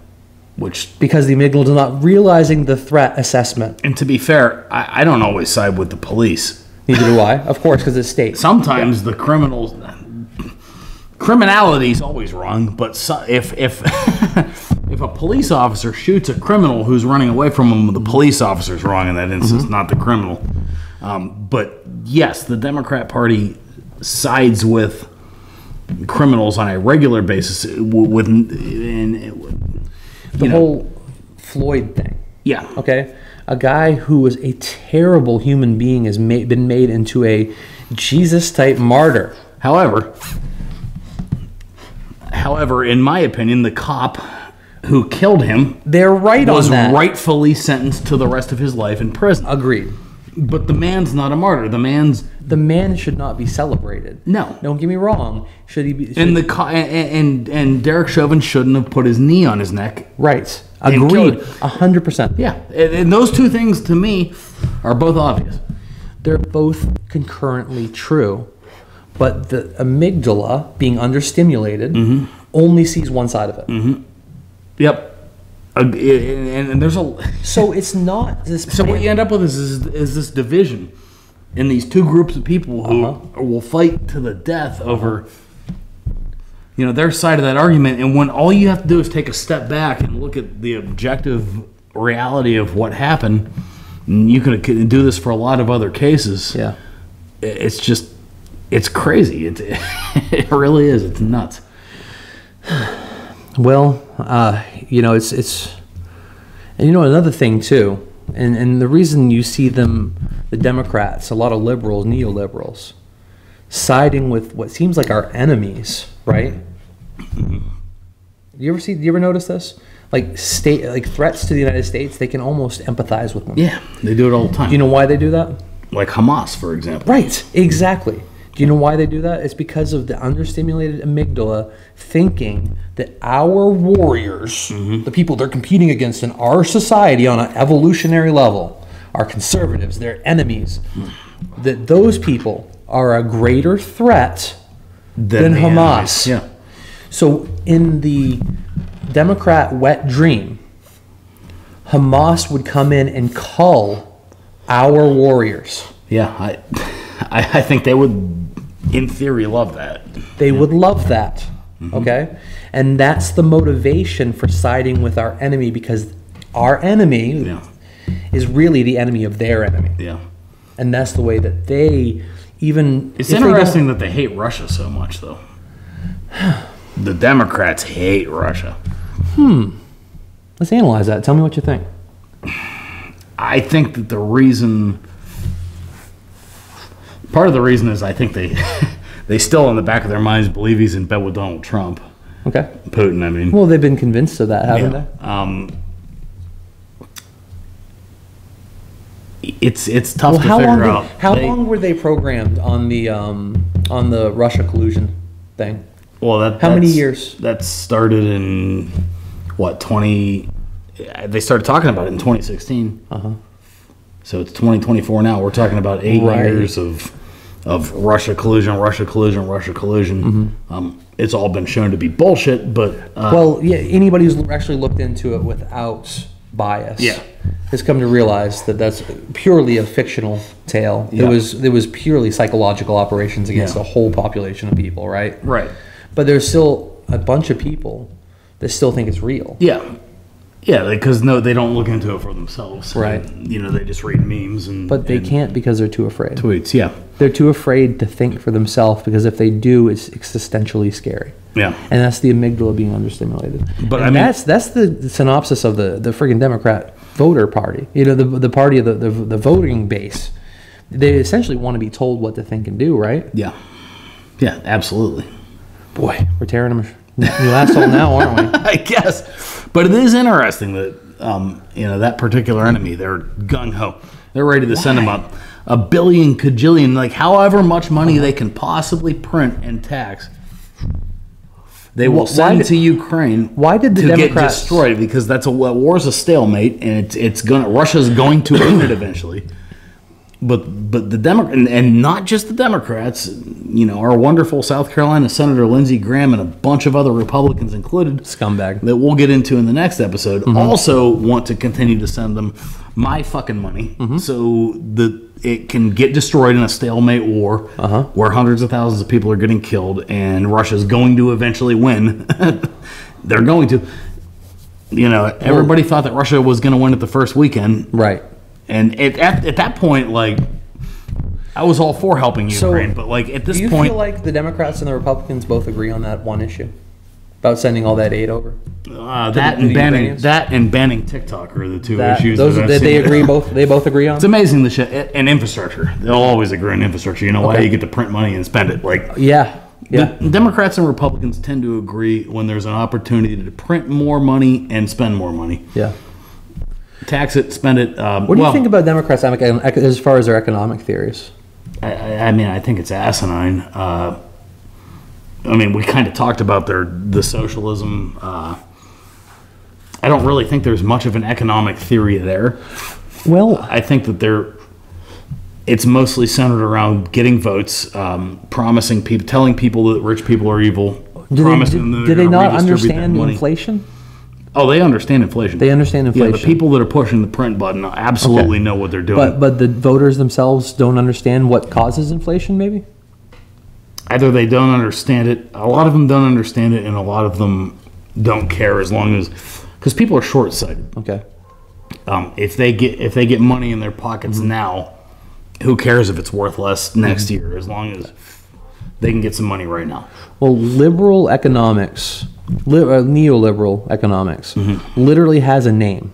[SPEAKER 2] Because the amygdala is not realizing the threat assessment.
[SPEAKER 1] And to be fair, I don't always side with the police.
[SPEAKER 2] Neither do I, of course, because it's state.
[SPEAKER 1] Sometimes the criminality is always wrong, but if if a police officer shoots a criminal who's running away from him, the police officer's wrong in that instance, not the criminal. But yes, the Democrat Party sides with criminals on a regular basis with
[SPEAKER 2] the whole Floyd thing.
[SPEAKER 1] Yeah.
[SPEAKER 2] Okay? A guy who was a terrible human being has been made into a Jesus-type martyr.
[SPEAKER 1] However, in my opinion, the cop who killed him was rightfully sentenced to the rest of his life in prison.
[SPEAKER 2] Agreed.
[SPEAKER 1] But the man's not a martyr. The man
[SPEAKER 2] should not be celebrated.
[SPEAKER 1] No.
[SPEAKER 2] Don't get me wrong. Should he be?
[SPEAKER 1] And Derek Chauvin shouldn't have put his knee on his neck.
[SPEAKER 2] Right. Agreed. 100%.
[SPEAKER 1] Yeah. And those two things to me are both obvious.
[SPEAKER 2] They're both concurrently true, but the amygdala, being understimulated, only sees one side of it.
[SPEAKER 1] Mm-hmm. Yep. And there's
[SPEAKER 2] so it's not this.
[SPEAKER 1] So what you end up with is this division in these two groups of people who will fight to the death over their side of that argument. And when all you have to do is take a step back and look at the objective reality of what happened, and you can do this for a lot of other cases.
[SPEAKER 2] Yeah.
[SPEAKER 1] it's just, it's crazy. It really is. It's nuts.
[SPEAKER 2] Well, it's and another thing too, and the reason you see the Democrats, a lot of liberals, neoliberals, siding with what seems like our enemies, right? Do you ever notice this? Like threats to the United States, they can almost empathize with them.
[SPEAKER 1] Yeah, they do it all the time.
[SPEAKER 2] Do you know why they do that?
[SPEAKER 1] Like Hamas, for example.
[SPEAKER 2] Right, exactly. Do you know why they do that? It's because of the understimulated amygdala thinking that our warriors, the people they're competing against in our society on an evolutionary level, are conservatives, they're enemies, that those people are a greater threat than Hamas.
[SPEAKER 1] Enemies. Yeah.
[SPEAKER 2] So in the Democrat wet dream, Hamas would come in and cull our warriors.
[SPEAKER 1] Yeah, I think they would, in theory, love that.
[SPEAKER 2] They would love that, okay? And that's the motivation for siding with our enemy, because our enemy is really the enemy of their enemy.
[SPEAKER 1] Yeah.
[SPEAKER 2] And that's the way that they even...
[SPEAKER 1] It's interesting that they hate Russia so much, though. The Democrats hate Russia.
[SPEAKER 2] Let's analyze that. Tell me what you think.
[SPEAKER 1] I think that the reason... Part of the reason is I think they still in the back of their minds believe he's in bed with Donald Trump.
[SPEAKER 2] Okay.
[SPEAKER 1] Putin, I mean.
[SPEAKER 2] Well, they've been convinced of that, haven't they?
[SPEAKER 1] It's tough to figure out.
[SPEAKER 2] How long were they programmed on the Russia collusion thing?
[SPEAKER 1] Well,
[SPEAKER 2] how many years?
[SPEAKER 1] That started in what, 20? They started talking about it in 2016. So it's 2024 now. We're talking about 8 years of Russia collusion. It's all been shown to be bullshit, but
[SPEAKER 2] well, yeah. Anybody who's actually looked into it without bias, has come to realize that that's purely a fictional tale. It was purely psychological operations against a whole population of people, right?
[SPEAKER 1] Right.
[SPEAKER 2] But there's still a bunch of people that still think it's real.
[SPEAKER 1] Yeah. Yeah, because they don't look into it for themselves.
[SPEAKER 2] Right.
[SPEAKER 1] They just read memes
[SPEAKER 2] But they can't because they're too afraid.
[SPEAKER 1] Tweets, yeah.
[SPEAKER 2] They're too afraid to think for themselves, because if they do, it's existentially scary.
[SPEAKER 1] Yeah.
[SPEAKER 2] And that's the amygdala being understimulated. But that's the synopsis of the friggin' Democrat voter party. The party of the voting base. They essentially want to be told what to think and do, right?
[SPEAKER 1] Yeah. Yeah, absolutely.
[SPEAKER 2] Boy, we're tearing them new asshole now, aren't we?
[SPEAKER 1] I guess. But it is interesting that that particular enemy, they're gung ho. They're ready to send them up a billion, cajillion, like however much money they can possibly print and tax. They will send to Ukraine.
[SPEAKER 2] Why did the Democrats
[SPEAKER 1] get destroyed? Because that's war's a stalemate, and Russia's going to win it eventually. But the and not just the Democrats, our wonderful South Carolina Senator Lindsey Graham and a bunch of other Republicans included,
[SPEAKER 2] scumbag,
[SPEAKER 1] that we'll get into in the next episode, also want to continue to send them my fucking money so that it can get destroyed in a stalemate war where hundreds of thousands of people are getting killed, and Russia's going to eventually win. They're going to. Everybody thought that Russia was going to win it the first weekend.
[SPEAKER 2] Right.
[SPEAKER 1] And at that point, like, I was all for helping Ukraine, but like at this point, do you
[SPEAKER 2] feel like the Democrats and the Republicans both agree on that one issue about sending all that aid over?
[SPEAKER 1] That and banning TikTok are the two issues
[SPEAKER 2] that they agree both. They both agree on.
[SPEAKER 1] It's amazing the shit and infrastructure. They'll always agree on infrastructure. You know why? You get to print money and spend it. Like the Democrats and Republicans tend to agree when there's an opportunity to print more money and spend more money.
[SPEAKER 2] Yeah.
[SPEAKER 1] Tax it, spend it.
[SPEAKER 2] What do you think about Democrats as far as their economic theories?
[SPEAKER 1] I think it's asinine. We kind of talked about the socialism. I don't really think there's much of an economic theory there.
[SPEAKER 2] Well,
[SPEAKER 1] I think that it's mostly centered around getting votes, promising people, telling people that rich people are evil.
[SPEAKER 2] Do they not understand inflation?
[SPEAKER 1] Oh, they understand inflation.
[SPEAKER 2] They understand inflation.
[SPEAKER 1] Yeah, the people that are pushing the print button absolutely know what they're doing.
[SPEAKER 2] But the voters themselves don't understand what causes inflation, maybe?
[SPEAKER 1] Either they don't understand it, a lot of them don't understand it, and a lot of them don't care because people are short-sighted.
[SPEAKER 2] Okay.
[SPEAKER 1] If they get money in their pockets now, who cares if it's worth less next year, as long as they can get some money right now.
[SPEAKER 2] Well, liberal economics, neoliberal economics, literally has a name.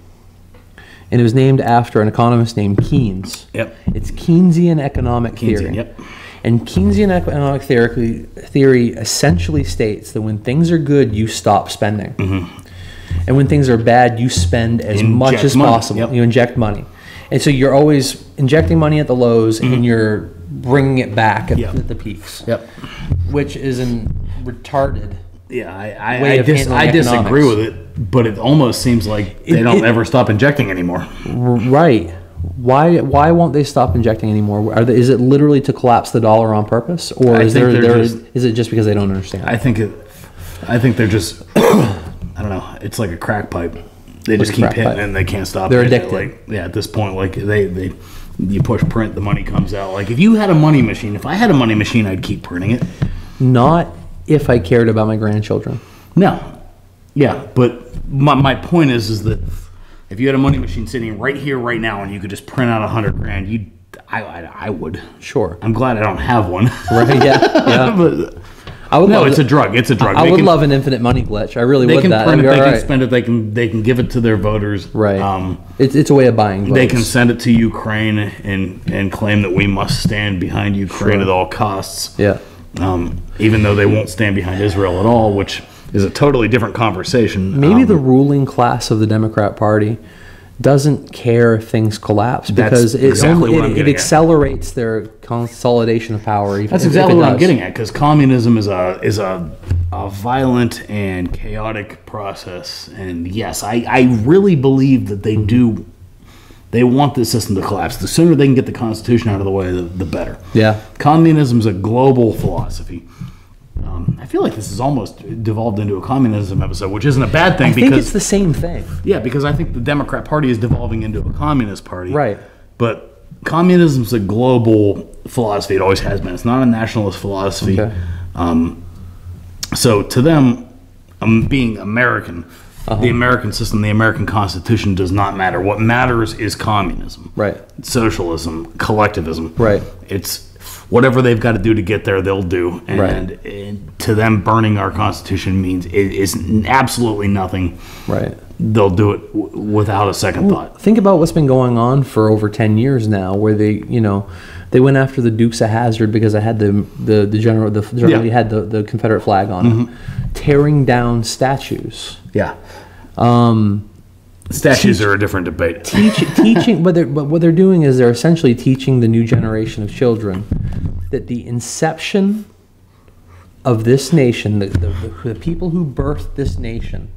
[SPEAKER 2] And it was named after an economist named Keynes.
[SPEAKER 1] Yep.
[SPEAKER 2] It's Keynesian economic theory.
[SPEAKER 1] Yep.
[SPEAKER 2] And Keynesian economic theory essentially states that when things are good, you stop spending. And when things are bad, you spend as much as possible.
[SPEAKER 1] Yep.
[SPEAKER 2] You inject money. And so you're always injecting money at the lows and you're bringing it back at the peaks.
[SPEAKER 1] Yep.
[SPEAKER 2] Which is a retarded way of handling
[SPEAKER 1] I disagree
[SPEAKER 2] economics.
[SPEAKER 1] with it, but it almost seems like they don't ever stop injecting anymore.
[SPEAKER 2] Right. Why won't they stop injecting anymore? Is it literally to collapse the dollar on purpose, or is it just because they don't understand?
[SPEAKER 1] I think they're just I don't know. It's like a crack pipe. They just keep hitting and they can't stop.
[SPEAKER 2] They're addicted.
[SPEAKER 1] At this point, you push print, the money comes out. Like if you had a money machine, if I had a money machine, I'd keep printing it.
[SPEAKER 2] Not if I cared about my grandchildren.
[SPEAKER 1] No. Yeah, but my point is that if you had a money machine sitting right here, right now, and you could just print out $100,000, I would.
[SPEAKER 2] Sure.
[SPEAKER 1] I'm glad I don't have one.
[SPEAKER 2] Right? Yeah.
[SPEAKER 1] But
[SPEAKER 2] I would.
[SPEAKER 1] No, it's a drug. It's a drug.
[SPEAKER 2] I would love an infinite money glitch. I really would.
[SPEAKER 1] They can
[SPEAKER 2] that.
[SPEAKER 1] print it. They
[SPEAKER 2] right.
[SPEAKER 1] can spend it. They can give it to their voters.
[SPEAKER 2] Right. It's a way of buying votes.
[SPEAKER 1] They can send it to Ukraine and claim that we must stand behind Ukraine at all costs.
[SPEAKER 2] Yeah.
[SPEAKER 1] Even though they won't stand behind Israel at all, which is a totally different conversation.
[SPEAKER 2] Maybe the ruling class of the Democrat Party doesn't care if things collapse because it accelerates their consolidation of power.
[SPEAKER 1] That's exactly what I'm getting at, because communism is a violent and chaotic process. And yes, I really believe that they want this system to collapse. The sooner they can get the Constitution out of the way, the better.
[SPEAKER 2] Yeah.
[SPEAKER 1] Communism is a global philosophy. I feel like this has almost devolved into a communism episode, which isn't a bad thing.
[SPEAKER 2] I think it's the same thing.
[SPEAKER 1] Yeah, because I think the Democrat Party is devolving into a communist party.
[SPEAKER 2] Right.
[SPEAKER 1] But communism is a global philosophy. It always has been. It's not a nationalist philosophy.
[SPEAKER 2] Okay.
[SPEAKER 1] So to them, being American, the American system, the American Constitution does not matter. What matters is communism.
[SPEAKER 2] Right.
[SPEAKER 1] Socialism, collectivism.
[SPEAKER 2] Right.
[SPEAKER 1] It's whatever they've got to do to get there, they'll do. And to them, burning our Constitution means it is absolutely nothing.
[SPEAKER 2] Right.
[SPEAKER 1] They'll do it without a second thought.
[SPEAKER 2] Think about what's been going on for over 10 years now, where they went after the Dukes of Hazzard because it had the general had the Confederate flag on it, tearing down statues.
[SPEAKER 1] Yeah. Statues are a different debate.
[SPEAKER 2] Teaching, but what they're doing is they're essentially teaching the new generation of children that the inception of this nation, the people who birthed this nation,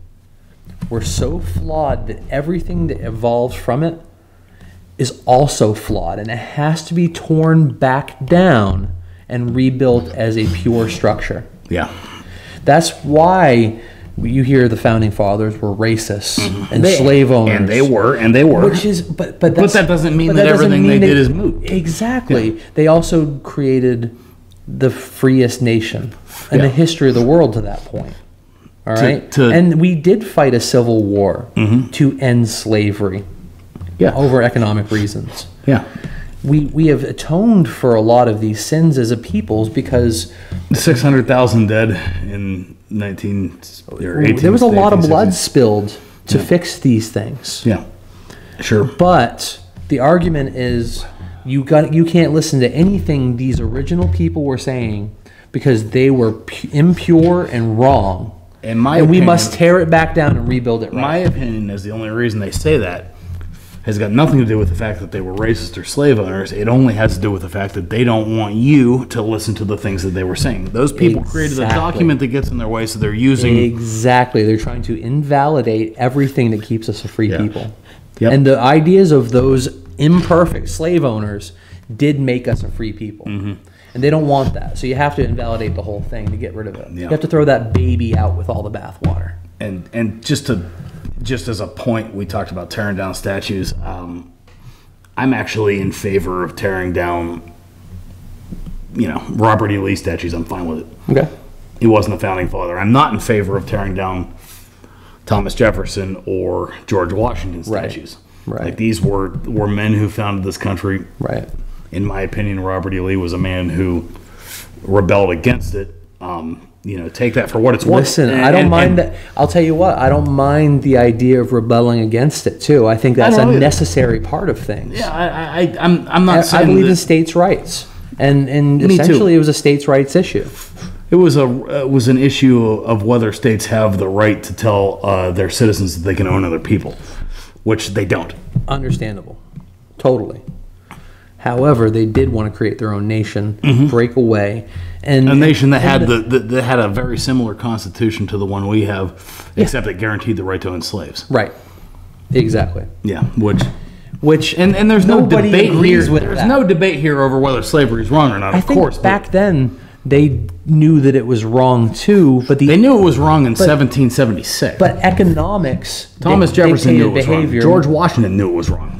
[SPEAKER 2] were so flawed that everything that evolves from it is also flawed, and it has to be torn back down and rebuilt as a pure structure.
[SPEAKER 1] Yeah.
[SPEAKER 2] That's why you hear the founding fathers were racist and slave owners.
[SPEAKER 1] And they were.
[SPEAKER 2] Which is, but
[SPEAKER 1] that doesn't mean that everything they did is moot.
[SPEAKER 2] Exactly. Yeah. They also created the freest nation in the history of the world to that point. All right? And we did fight a civil war to end slavery over economic reasons. Yeah. We have atoned for a lot of these sins as a peoples because
[SPEAKER 1] 600,000 dead in 19 or 18.
[SPEAKER 2] There was a lot of blood spilled to fix these things. Yeah, sure. But the argument is you can't listen to anything these original people were saying because they were impure and wrong. And we must tear it back down and rebuild it right.
[SPEAKER 1] My opinion is the only reason they say that has got nothing to do with the fact that they were racist or slave owners. It only has to do with the fact that they don't want you to listen to the things that they were saying. Those people created a document that gets in their way, so they're using...
[SPEAKER 2] Exactly. They're trying to invalidate everything that keeps us a free people. Yep. And the ideas of those imperfect slave owners did make us a free people. And they don't want that. So you have to invalidate the whole thing to get rid of it. You have to throw that baby out with all the bathwater.
[SPEAKER 1] And just as a point, we talked about tearing down statues. I'm actually in favor of tearing down, Robert E. Lee statues. I'm fine with it. Okay. He wasn't a founding father. I'm not in favor of tearing down Thomas Jefferson or George Washington statues. Right. Like these were men who founded this country. Right. in my opinion, Robert E. Lee was a man who rebelled against it. Take that for what it's worth.
[SPEAKER 2] Listen, I don't mind that. I'll tell you what, I don't mind the idea of rebelling against it too. I think that's a necessary part of things.
[SPEAKER 1] Yeah, I'm not saying
[SPEAKER 2] I believe in states' rights, and essentially it was a states' rights issue.
[SPEAKER 1] It was an issue of whether states have the right to tell their citizens that they can own other people, which they don't.
[SPEAKER 2] Understandable, totally. However, they did want to create their own nation, break away, and
[SPEAKER 1] a nation that had that had a very similar constitution to the one we have, except it guaranteed the right to own slaves.
[SPEAKER 2] Right. Exactly.
[SPEAKER 1] Yeah. Which
[SPEAKER 2] and
[SPEAKER 1] there's no debate here.
[SPEAKER 2] There's
[SPEAKER 1] no debate here over whether slavery is wrong or not.
[SPEAKER 2] I think back then they knew that it was wrong too, but
[SPEAKER 1] they knew it was wrong in 1776.
[SPEAKER 2] But economics,
[SPEAKER 1] Thomas Jefferson knew it was wrong. George Washington knew it was wrong.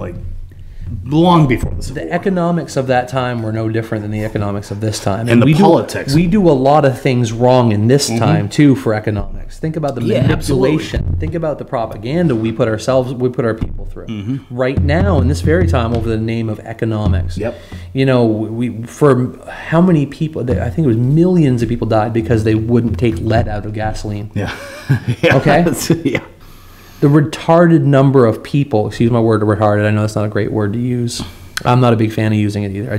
[SPEAKER 1] Long before the Civil War.
[SPEAKER 2] Economics of that time were no different than the economics of this time.
[SPEAKER 1] And the politics.
[SPEAKER 2] We do a lot of things wrong in this time, too, for economics. Think about the manipulation.
[SPEAKER 1] Absolutely.
[SPEAKER 2] Think about the propaganda we put our people through. Right now, in this very time, over the name of economics.
[SPEAKER 1] Yep.
[SPEAKER 2] For how many people, I think it was millions of people died because they wouldn't take lead out of gasoline.
[SPEAKER 1] Yeah.
[SPEAKER 2] Okay?
[SPEAKER 1] Yeah.
[SPEAKER 2] The retarded number of people, excuse my word, retarded, I know that's not a great word to use. I'm not a big fan of using it either.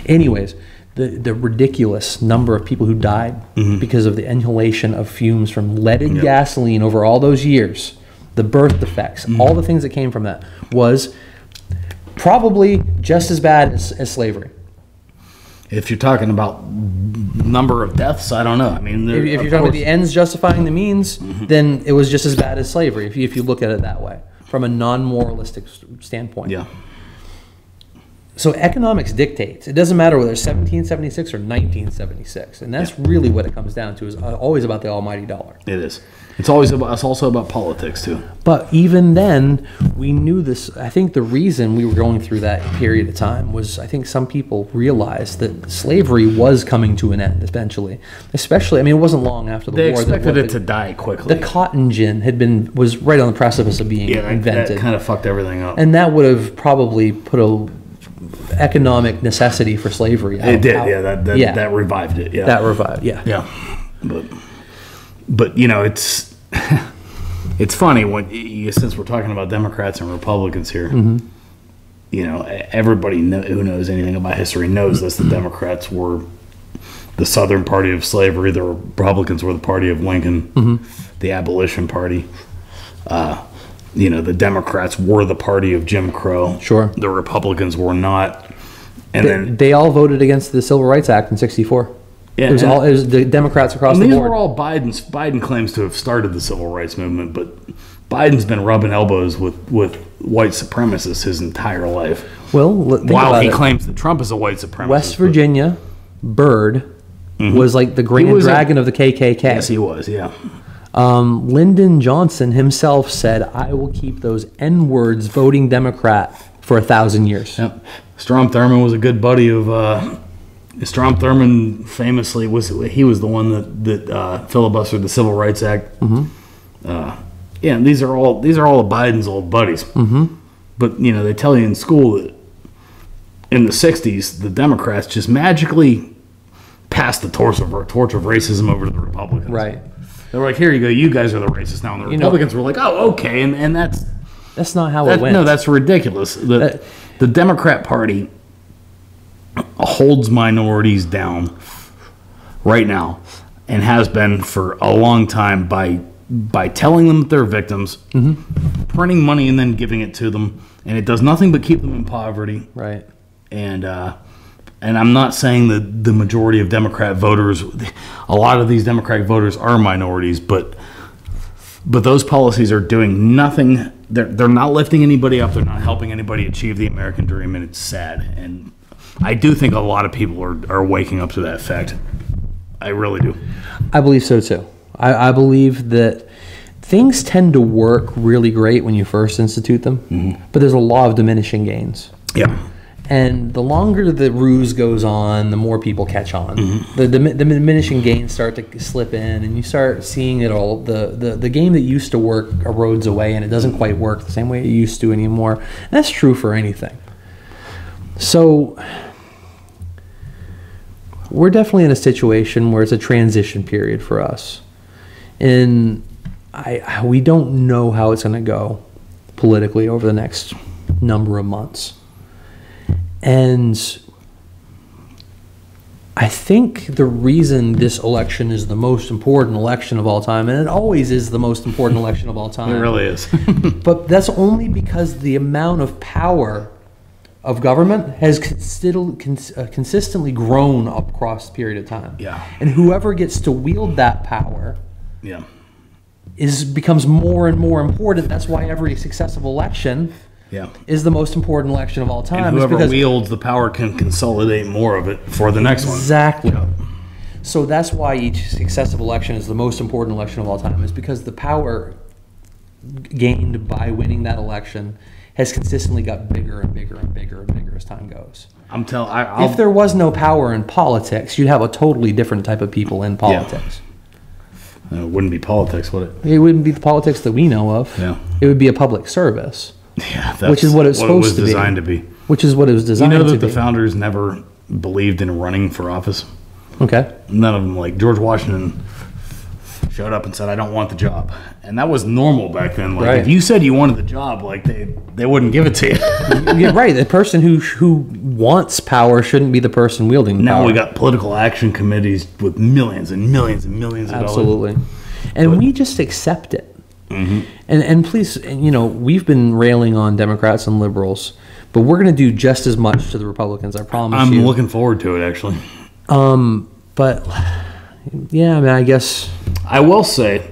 [SPEAKER 2] Anyways, the ridiculous number of people who died because of the inhalation of fumes from leaded gasoline over all those years, the birth defects, all the things that came from that was probably just as bad as slavery.
[SPEAKER 1] If you're talking about number of deaths, I don't know. I mean,
[SPEAKER 2] if you're talking about the ends justifying the means, then it was just as bad as slavery, if you look at it that way, from a non-moralistic standpoint.
[SPEAKER 1] Yeah.
[SPEAKER 2] So economics dictates. It doesn't matter whether it's 1776 or 1976, and that's really what it comes down to. Is always about the almighty dollar.
[SPEAKER 1] It is. It's also about politics too.
[SPEAKER 2] But even then, we knew this. I think the reason we were going through that period of time was I think some people realized that slavery was coming to an end eventually. Especially, I mean, it wasn't long after the war.
[SPEAKER 1] They expected it to die quickly.
[SPEAKER 2] The cotton gin was right on the precipice of being invented.
[SPEAKER 1] That kind of fucked everything up.
[SPEAKER 2] And that would have probably put a economic necessity for slavery.
[SPEAKER 1] It did, that revived it. Yeah,
[SPEAKER 2] that revived. Yeah.
[SPEAKER 1] But it's it's funny when since we're talking about Democrats and Republicans here. Everybody who knows anything about history knows this. The Democrats were the Southern party of slavery. The Republicans were the party of Lincoln, the Abolition Party. The Democrats were the party of Jim Crow.
[SPEAKER 2] Sure.
[SPEAKER 1] The Republicans were not. And
[SPEAKER 2] they all voted against the Civil Rights Act in '64. Yeah, it was the Democrats across the board.
[SPEAKER 1] These were all Biden claims to have started the civil rights movement, but Biden's been rubbing elbows with white supremacists his entire life.
[SPEAKER 2] Well,
[SPEAKER 1] while he claims that Trump is a white supremacist.
[SPEAKER 2] West Virginia, Byrd was like the grand dragon of the KKK.
[SPEAKER 1] Yes, he was. Yeah.
[SPEAKER 2] Lyndon Johnson himself said, "I will keep those N-words voting Democrat for 1,000 years."
[SPEAKER 1] Yep. Strom Thurmond was a good buddy of. Strom Thurmond famously was the one that filibustered the Civil Rights Act. These are all of Biden's old buddies. But they tell you in school that in the '60s the Democrats just magically passed the torch of racism over to the Republicans.
[SPEAKER 2] Right.
[SPEAKER 1] They're like, here you go, you guys are the racists now, and the Republicans were like, oh, okay, and
[SPEAKER 2] that's not how it went.
[SPEAKER 1] No, that's ridiculous. The Democrat Party holds minorities down right now and has been for a long time by telling them that they're victims, printing money and then giving it to them, and it does nothing but keep them in poverty.
[SPEAKER 2] Right.
[SPEAKER 1] And I'm not saying that the majority of Democrat voters, a lot of these Democratic voters are minorities, but those policies are doing nothing. They're not lifting anybody up. They're not helping anybody achieve the American dream, and it's sad. And I do think a lot of people are waking up to that fact. I really do.
[SPEAKER 2] I believe so too. I believe that things tend to work really great when you first institute them, but there's a law of diminishing gains.
[SPEAKER 1] Yeah.
[SPEAKER 2] And the longer the ruse goes on, the more people catch on. The diminishing gains start to slip in, and you start seeing it all. The game that used to work erodes away, and it doesn't quite work the same way it used to anymore. And that's true for anything. So we're definitely in a situation where it's a transition period for us. And we don't know how it's going to go politically over the next number of months. And I think the reason this election is the most important election of all time, and it always is the most important election of all time.
[SPEAKER 1] It really is.
[SPEAKER 2] But that's only because the amount of power of government has consistently grown across a period of time.
[SPEAKER 1] Yeah.
[SPEAKER 2] And whoever gets to wield that power
[SPEAKER 1] Yeah.
[SPEAKER 2] becomes more and more important. That's why every successive election
[SPEAKER 1] Yeah.
[SPEAKER 2] is the most important election of all time.
[SPEAKER 1] And
[SPEAKER 2] It's
[SPEAKER 1] whoever
[SPEAKER 2] because-
[SPEAKER 1] wields the power can consolidate more of it for the next one.
[SPEAKER 2] Exactly.
[SPEAKER 1] Yeah.
[SPEAKER 2] So that's why each successive election is the most important election of all time, is because the power gained by winning that election has consistently got bigger and bigger and bigger and bigger as time goes.
[SPEAKER 1] I'm telling.
[SPEAKER 2] If there was no power in politics, you'd have a totally different type of people in politics.
[SPEAKER 1] it wouldn't be politics, would it?
[SPEAKER 2] It wouldn't be the politics that we know of.
[SPEAKER 1] Yeah.
[SPEAKER 2] It would be a public service,
[SPEAKER 1] Yeah, that's
[SPEAKER 2] which is what it's supposed
[SPEAKER 1] was
[SPEAKER 2] to be.
[SPEAKER 1] designed to be.
[SPEAKER 2] Which is what it was
[SPEAKER 1] You
[SPEAKER 2] designed
[SPEAKER 1] know
[SPEAKER 2] to
[SPEAKER 1] that the
[SPEAKER 2] be.
[SPEAKER 1] founders never believed in running for office.
[SPEAKER 2] Okay.
[SPEAKER 1] None of them. Like George Washington showed up and said, "I don't want the job," and that was normal back then. Like
[SPEAKER 2] Right.
[SPEAKER 1] if you said you wanted the job, like they wouldn't give it to you.
[SPEAKER 2] Yeah, right. The person who wants power shouldn't be the person wielding
[SPEAKER 1] Now
[SPEAKER 2] power.
[SPEAKER 1] we got political action committees with millions and millions and millions of dollars.
[SPEAKER 2] Absolutely. And we just accept it. And please, you know, we've been railing on Democrats and liberals, but we're going to do just as much to the Republicans, I promise you.
[SPEAKER 1] I'm looking forward to it, actually.
[SPEAKER 2] But, yeah, I mean, I guess...
[SPEAKER 1] I will say,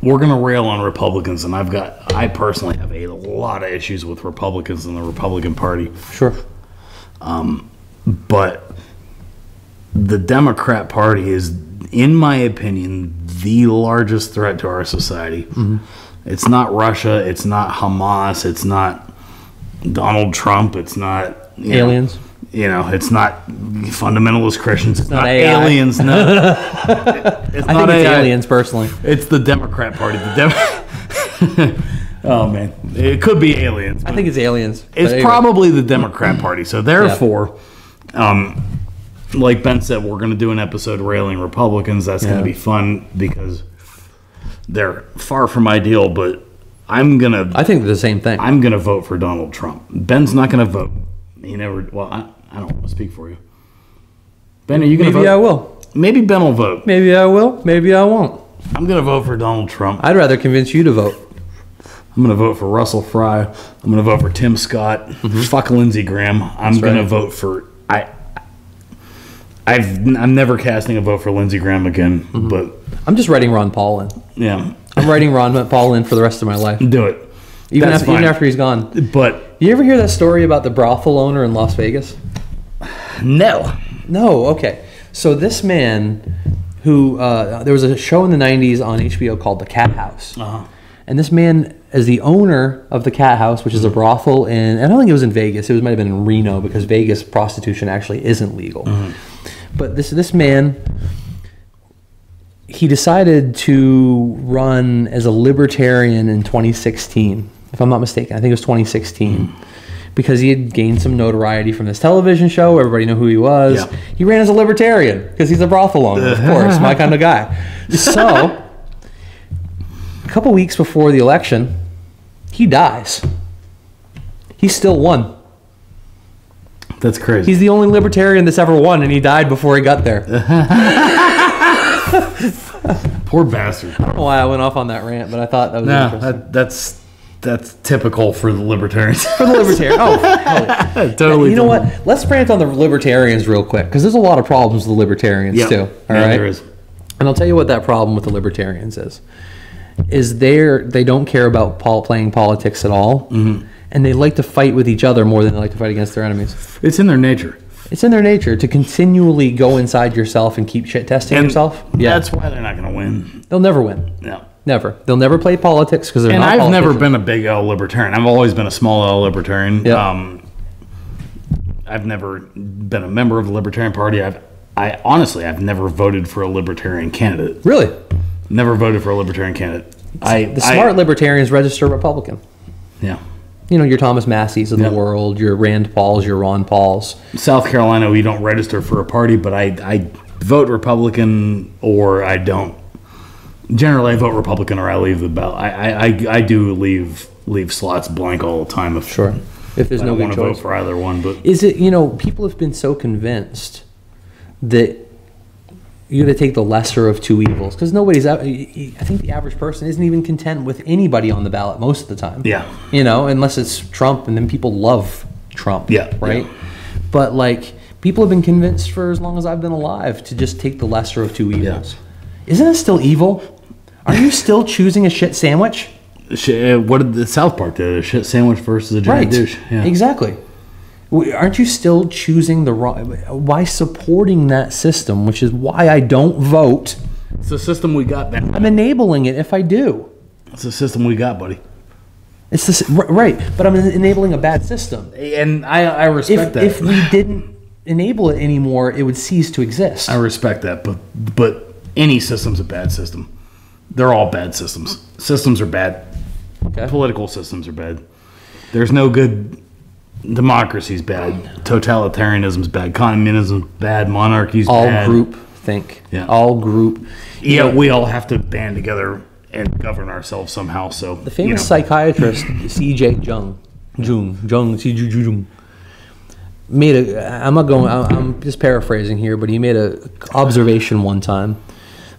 [SPEAKER 1] we're going to rail on Republicans, and I personally have a lot of issues with Republicans and the Republican Party.
[SPEAKER 2] Sure.
[SPEAKER 1] But the Democrat Party is, in my opinion, the largest threat to our society. It's not Russia. It's not Hamas. It's not Donald Trump. It's not
[SPEAKER 2] Aliens.
[SPEAKER 1] It's not fundamentalist Christians. It's not
[SPEAKER 2] AI.
[SPEAKER 1] aliens. No, it's
[SPEAKER 2] I
[SPEAKER 1] not
[SPEAKER 2] think it's
[SPEAKER 1] AI.
[SPEAKER 2] aliens, personally.
[SPEAKER 1] It's the Democrat Party. Oh man, it could be aliens.
[SPEAKER 2] I think it's aliens.
[SPEAKER 1] It's
[SPEAKER 2] But anyway.
[SPEAKER 1] probably the Democrat Party. So therefore, like Ben said, we're going to do an episode railing Republicans. That's going to be fun because they're far from ideal. But
[SPEAKER 2] I think the same thing.
[SPEAKER 1] I'm gonna vote for Donald Trump. Ben's not gonna vote. He never. Well, I don't want to speak for you. Ben, are you gonna vote?
[SPEAKER 2] Maybe I will.
[SPEAKER 1] Maybe Ben will vote.
[SPEAKER 2] Maybe I will. Maybe I won't.
[SPEAKER 1] I'm gonna vote for Donald Trump.
[SPEAKER 2] I'd rather convince you to vote.
[SPEAKER 1] I'm going to vote for Russell Fry. I'm going to vote for Tim Scott. Fuck Lindsey Graham. I'm going to vote for... I'm never casting a vote for Lindsey Graham again, but...
[SPEAKER 2] I'm just writing Ron Paul in.
[SPEAKER 1] Yeah.
[SPEAKER 2] I'm writing Ron Paul in for the rest of my life.
[SPEAKER 1] Do it.
[SPEAKER 2] Even
[SPEAKER 1] That's
[SPEAKER 2] even
[SPEAKER 1] fine.
[SPEAKER 2] after he's gone.
[SPEAKER 1] But...
[SPEAKER 2] You ever hear that story about the brothel owner in Las Vegas?
[SPEAKER 1] No.
[SPEAKER 2] No, okay. So this man who... there was a show in the 90s on HBO called The Cat House.
[SPEAKER 1] Uh-huh.
[SPEAKER 2] And this man is the owner of the Cat House, which is a brothel in... I don't think it was in Vegas. It might have been in Reno because Vegas prostitution actually isn't legal. But this man... He decided to run as a libertarian in 2016, if I'm not mistaken. I think it was 2016. Because he had gained some notoriety from this television show. Everybody knew who he was.
[SPEAKER 1] Yeah.
[SPEAKER 2] He ran as a libertarian because he's a brothel owner, of course, my kind of guy. So, a couple weeks before the election, he dies. He still won.
[SPEAKER 1] That's crazy.
[SPEAKER 2] He's the only libertarian that's ever won, and he died before he got there.
[SPEAKER 1] Poor bastard.
[SPEAKER 2] I don't know why I went off on that rant, but I thought that was interesting.
[SPEAKER 1] That's typical for the libertarians.
[SPEAKER 2] For the libertarian. Oh, hell yeah.
[SPEAKER 1] Totally.
[SPEAKER 2] You know what? Let's rant on the libertarians real quick, because there's a lot of problems with the libertarians,
[SPEAKER 1] Yep.
[SPEAKER 2] too. All right?
[SPEAKER 1] There is.
[SPEAKER 2] And I'll tell you what that problem with the libertarians is they don't care about playing politics at all, and they like to fight with each other more than they like to fight against their enemies.
[SPEAKER 1] It's in their nature.
[SPEAKER 2] It's in their nature to continually go inside yourself and keep shit testing yourself. Yeah,
[SPEAKER 1] That's why they're not going to win.
[SPEAKER 2] they'll never win.
[SPEAKER 1] No.
[SPEAKER 2] Never. They'll never play politics because they're
[SPEAKER 1] And
[SPEAKER 2] not
[SPEAKER 1] I've
[SPEAKER 2] politicians.
[SPEAKER 1] never been a big L libertarian. I've always been a small L libertarian.
[SPEAKER 2] Yep.
[SPEAKER 1] I've never been a member of the Libertarian Party. I've never voted for a libertarian candidate.
[SPEAKER 2] Really?
[SPEAKER 1] Never voted for a libertarian candidate.
[SPEAKER 2] The smart libertarians register Republican.
[SPEAKER 1] Yeah.
[SPEAKER 2] your Thomas Masseys of the world, your Rand Pauls, your Ron Pauls.
[SPEAKER 1] South Carolina, we don't register for a party, but I vote Republican or I don't. Generally, I vote Republican or I leave the ballot. I do leave slots blank all the time. If
[SPEAKER 2] there's no good choice. I don't want to
[SPEAKER 1] vote for either one. But
[SPEAKER 2] is it, people have been so convinced that you're going to take the lesser of two evils, because nobody's out. I think the average person isn't even content with anybody on the ballot most of the time.
[SPEAKER 1] Yeah.
[SPEAKER 2] Unless it's Trump, and then people love Trump.
[SPEAKER 1] Yeah.
[SPEAKER 2] Right. Yeah. But people have been convinced for as long as I've been alive to just take the lesser of two evils. Yeah. Isn't it still evil? Are you still choosing a shit sandwich?
[SPEAKER 1] What did the South Park do? A shit sandwich versus a giant douche.
[SPEAKER 2] Yeah. Exactly. Aren't you still choosing the wrong? Why supporting that system, which is why I don't vote?
[SPEAKER 1] It's the system we got, man.
[SPEAKER 2] I'm enabling it if I do.
[SPEAKER 1] It's the system we got, buddy.
[SPEAKER 2] It's this right, but I'm enabling a bad system.
[SPEAKER 1] And I respect that.
[SPEAKER 2] If we didn't enable it anymore, it would cease to exist.
[SPEAKER 1] I respect that, but any system's a bad system. They're all bad systems. Systems are bad.
[SPEAKER 2] Okay.
[SPEAKER 1] Political systems are bad. There's no good. Democracy's bad. Totalitarianism's bad. Communism's bad. Monarchy's bad.
[SPEAKER 2] All group think.
[SPEAKER 1] Yeah.
[SPEAKER 2] All group.
[SPEAKER 1] Yeah, we all have to band together and govern ourselves somehow. So
[SPEAKER 2] the famous psychiatrist C.J. Jung made a. I'm just paraphrasing here, but he made a observation one time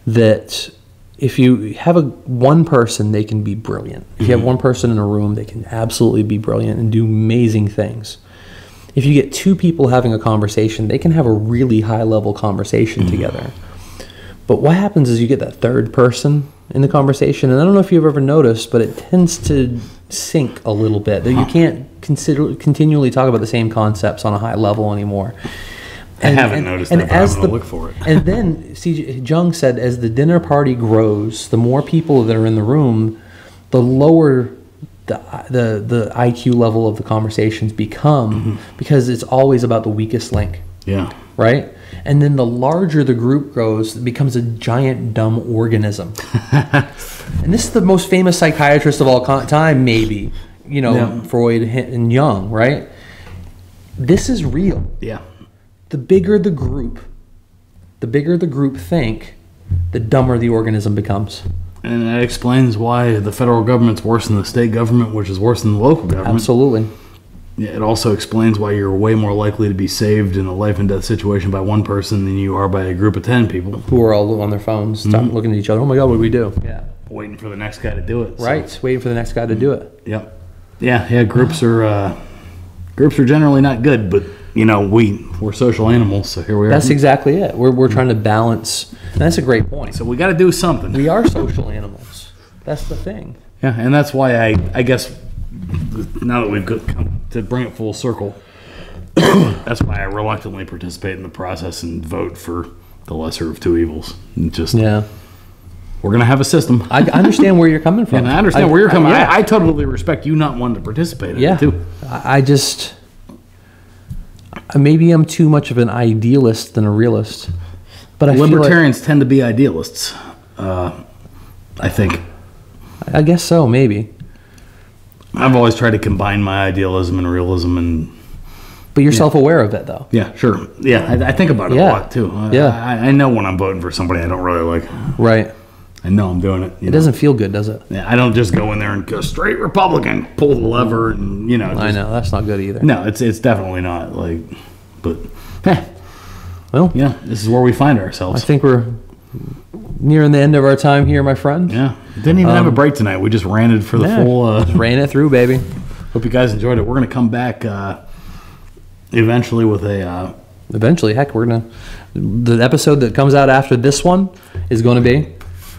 [SPEAKER 2] that if you have one person, they can be brilliant. If you have one person in a room, they can absolutely be brilliant and do amazing things. If you get two people having a conversation, they can have a really high-level conversation together. But what happens is you get that third person in the conversation, and I don't know if you've ever noticed, but it tends to sink a little bit. That you can't continually talk about the same concepts on a high level anymore.
[SPEAKER 1] I haven't noticed that, but I'm going to look for it.
[SPEAKER 2] And then C.J. Jung said, as the dinner party grows, the more people that are in the room, the lower the IQ level of the conversations become, because it's always about the weakest link.
[SPEAKER 1] Yeah.
[SPEAKER 2] Right? And then the larger the group grows, it becomes a giant dumb organism. And this is the most famous psychiatrist of all time, maybe. Freud and Jung, right? This is real.
[SPEAKER 1] Yeah.
[SPEAKER 2] The bigger the group think, the dumber the organism becomes.
[SPEAKER 1] And that explains why the federal government's worse than the state government, which is worse than the local government.
[SPEAKER 2] Absolutely.
[SPEAKER 1] Yeah, it also explains why you're way more likely to be saved in a life and death situation by one person than you are by a group of 10 people.
[SPEAKER 2] Who are all on their phones, looking at each other. Oh my God, what do we do? Yeah.
[SPEAKER 1] Waiting for the next guy to do it.
[SPEAKER 2] Right, waiting for the next guy to do it.
[SPEAKER 1] Yep. Yeah, groups are generally not good, but we're social animals, so here we are.
[SPEAKER 2] That's exactly it. We're trying to balance. And that's a great point.
[SPEAKER 1] So we got to do something.
[SPEAKER 2] We are social animals. That's the thing.
[SPEAKER 1] Yeah, and that's why I guess now that we've come to bring it full circle, that's why I reluctantly participate in the process and vote for the lesser of two evils. We're going to have a system.
[SPEAKER 2] I understand where you're coming from.
[SPEAKER 1] And I understand where you're coming from. I totally respect you not wanting to participate in it, too.
[SPEAKER 2] Maybe I'm too much of an idealist than a realist. But
[SPEAKER 1] Libertarians tend to be idealists, I think.
[SPEAKER 2] I guess so, maybe.
[SPEAKER 1] I've always tried to combine my idealism and realism.
[SPEAKER 2] But you're self-aware of it, though.
[SPEAKER 1] Yeah, sure. Yeah, I think about it a lot, too. I know when I'm voting for somebody I don't really like.
[SPEAKER 2] Right.
[SPEAKER 1] I know I'm doing it.
[SPEAKER 2] It doesn't feel good, does it?
[SPEAKER 1] Yeah, I don't just go in there and go straight Republican, pull the lever, and
[SPEAKER 2] I know that's not good either.
[SPEAKER 1] No, it's definitely not. But
[SPEAKER 2] well,
[SPEAKER 1] this is where we find ourselves.
[SPEAKER 2] I think we're nearing the end of our time here, my friend.
[SPEAKER 1] Yeah, didn't even have a break tonight. We just ranted for the full.
[SPEAKER 2] Just ran it through, baby.
[SPEAKER 1] Hope you guys enjoyed it. We're gonna come back eventually with a.
[SPEAKER 2] Eventually, heck, the episode that comes out after this one is going to be.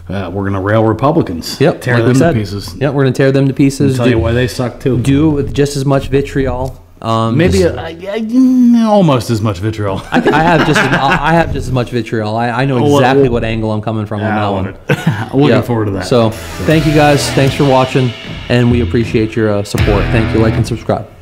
[SPEAKER 1] We're going to rail Republicans.
[SPEAKER 2] Yep.
[SPEAKER 1] Tear them to pieces.
[SPEAKER 2] Yep, we're going to tear them to pieces.
[SPEAKER 1] Tell you why they suck, too.
[SPEAKER 2] Do it with just as much vitriol.
[SPEAKER 1] Maybe almost as much vitriol.
[SPEAKER 2] I have just as much vitriol. I know exactly what angle I'm coming from on that one.
[SPEAKER 1] I'm looking forward to that.
[SPEAKER 2] So, thank you guys. Thanks for watching, and we appreciate your support. Thank you. Like and subscribe.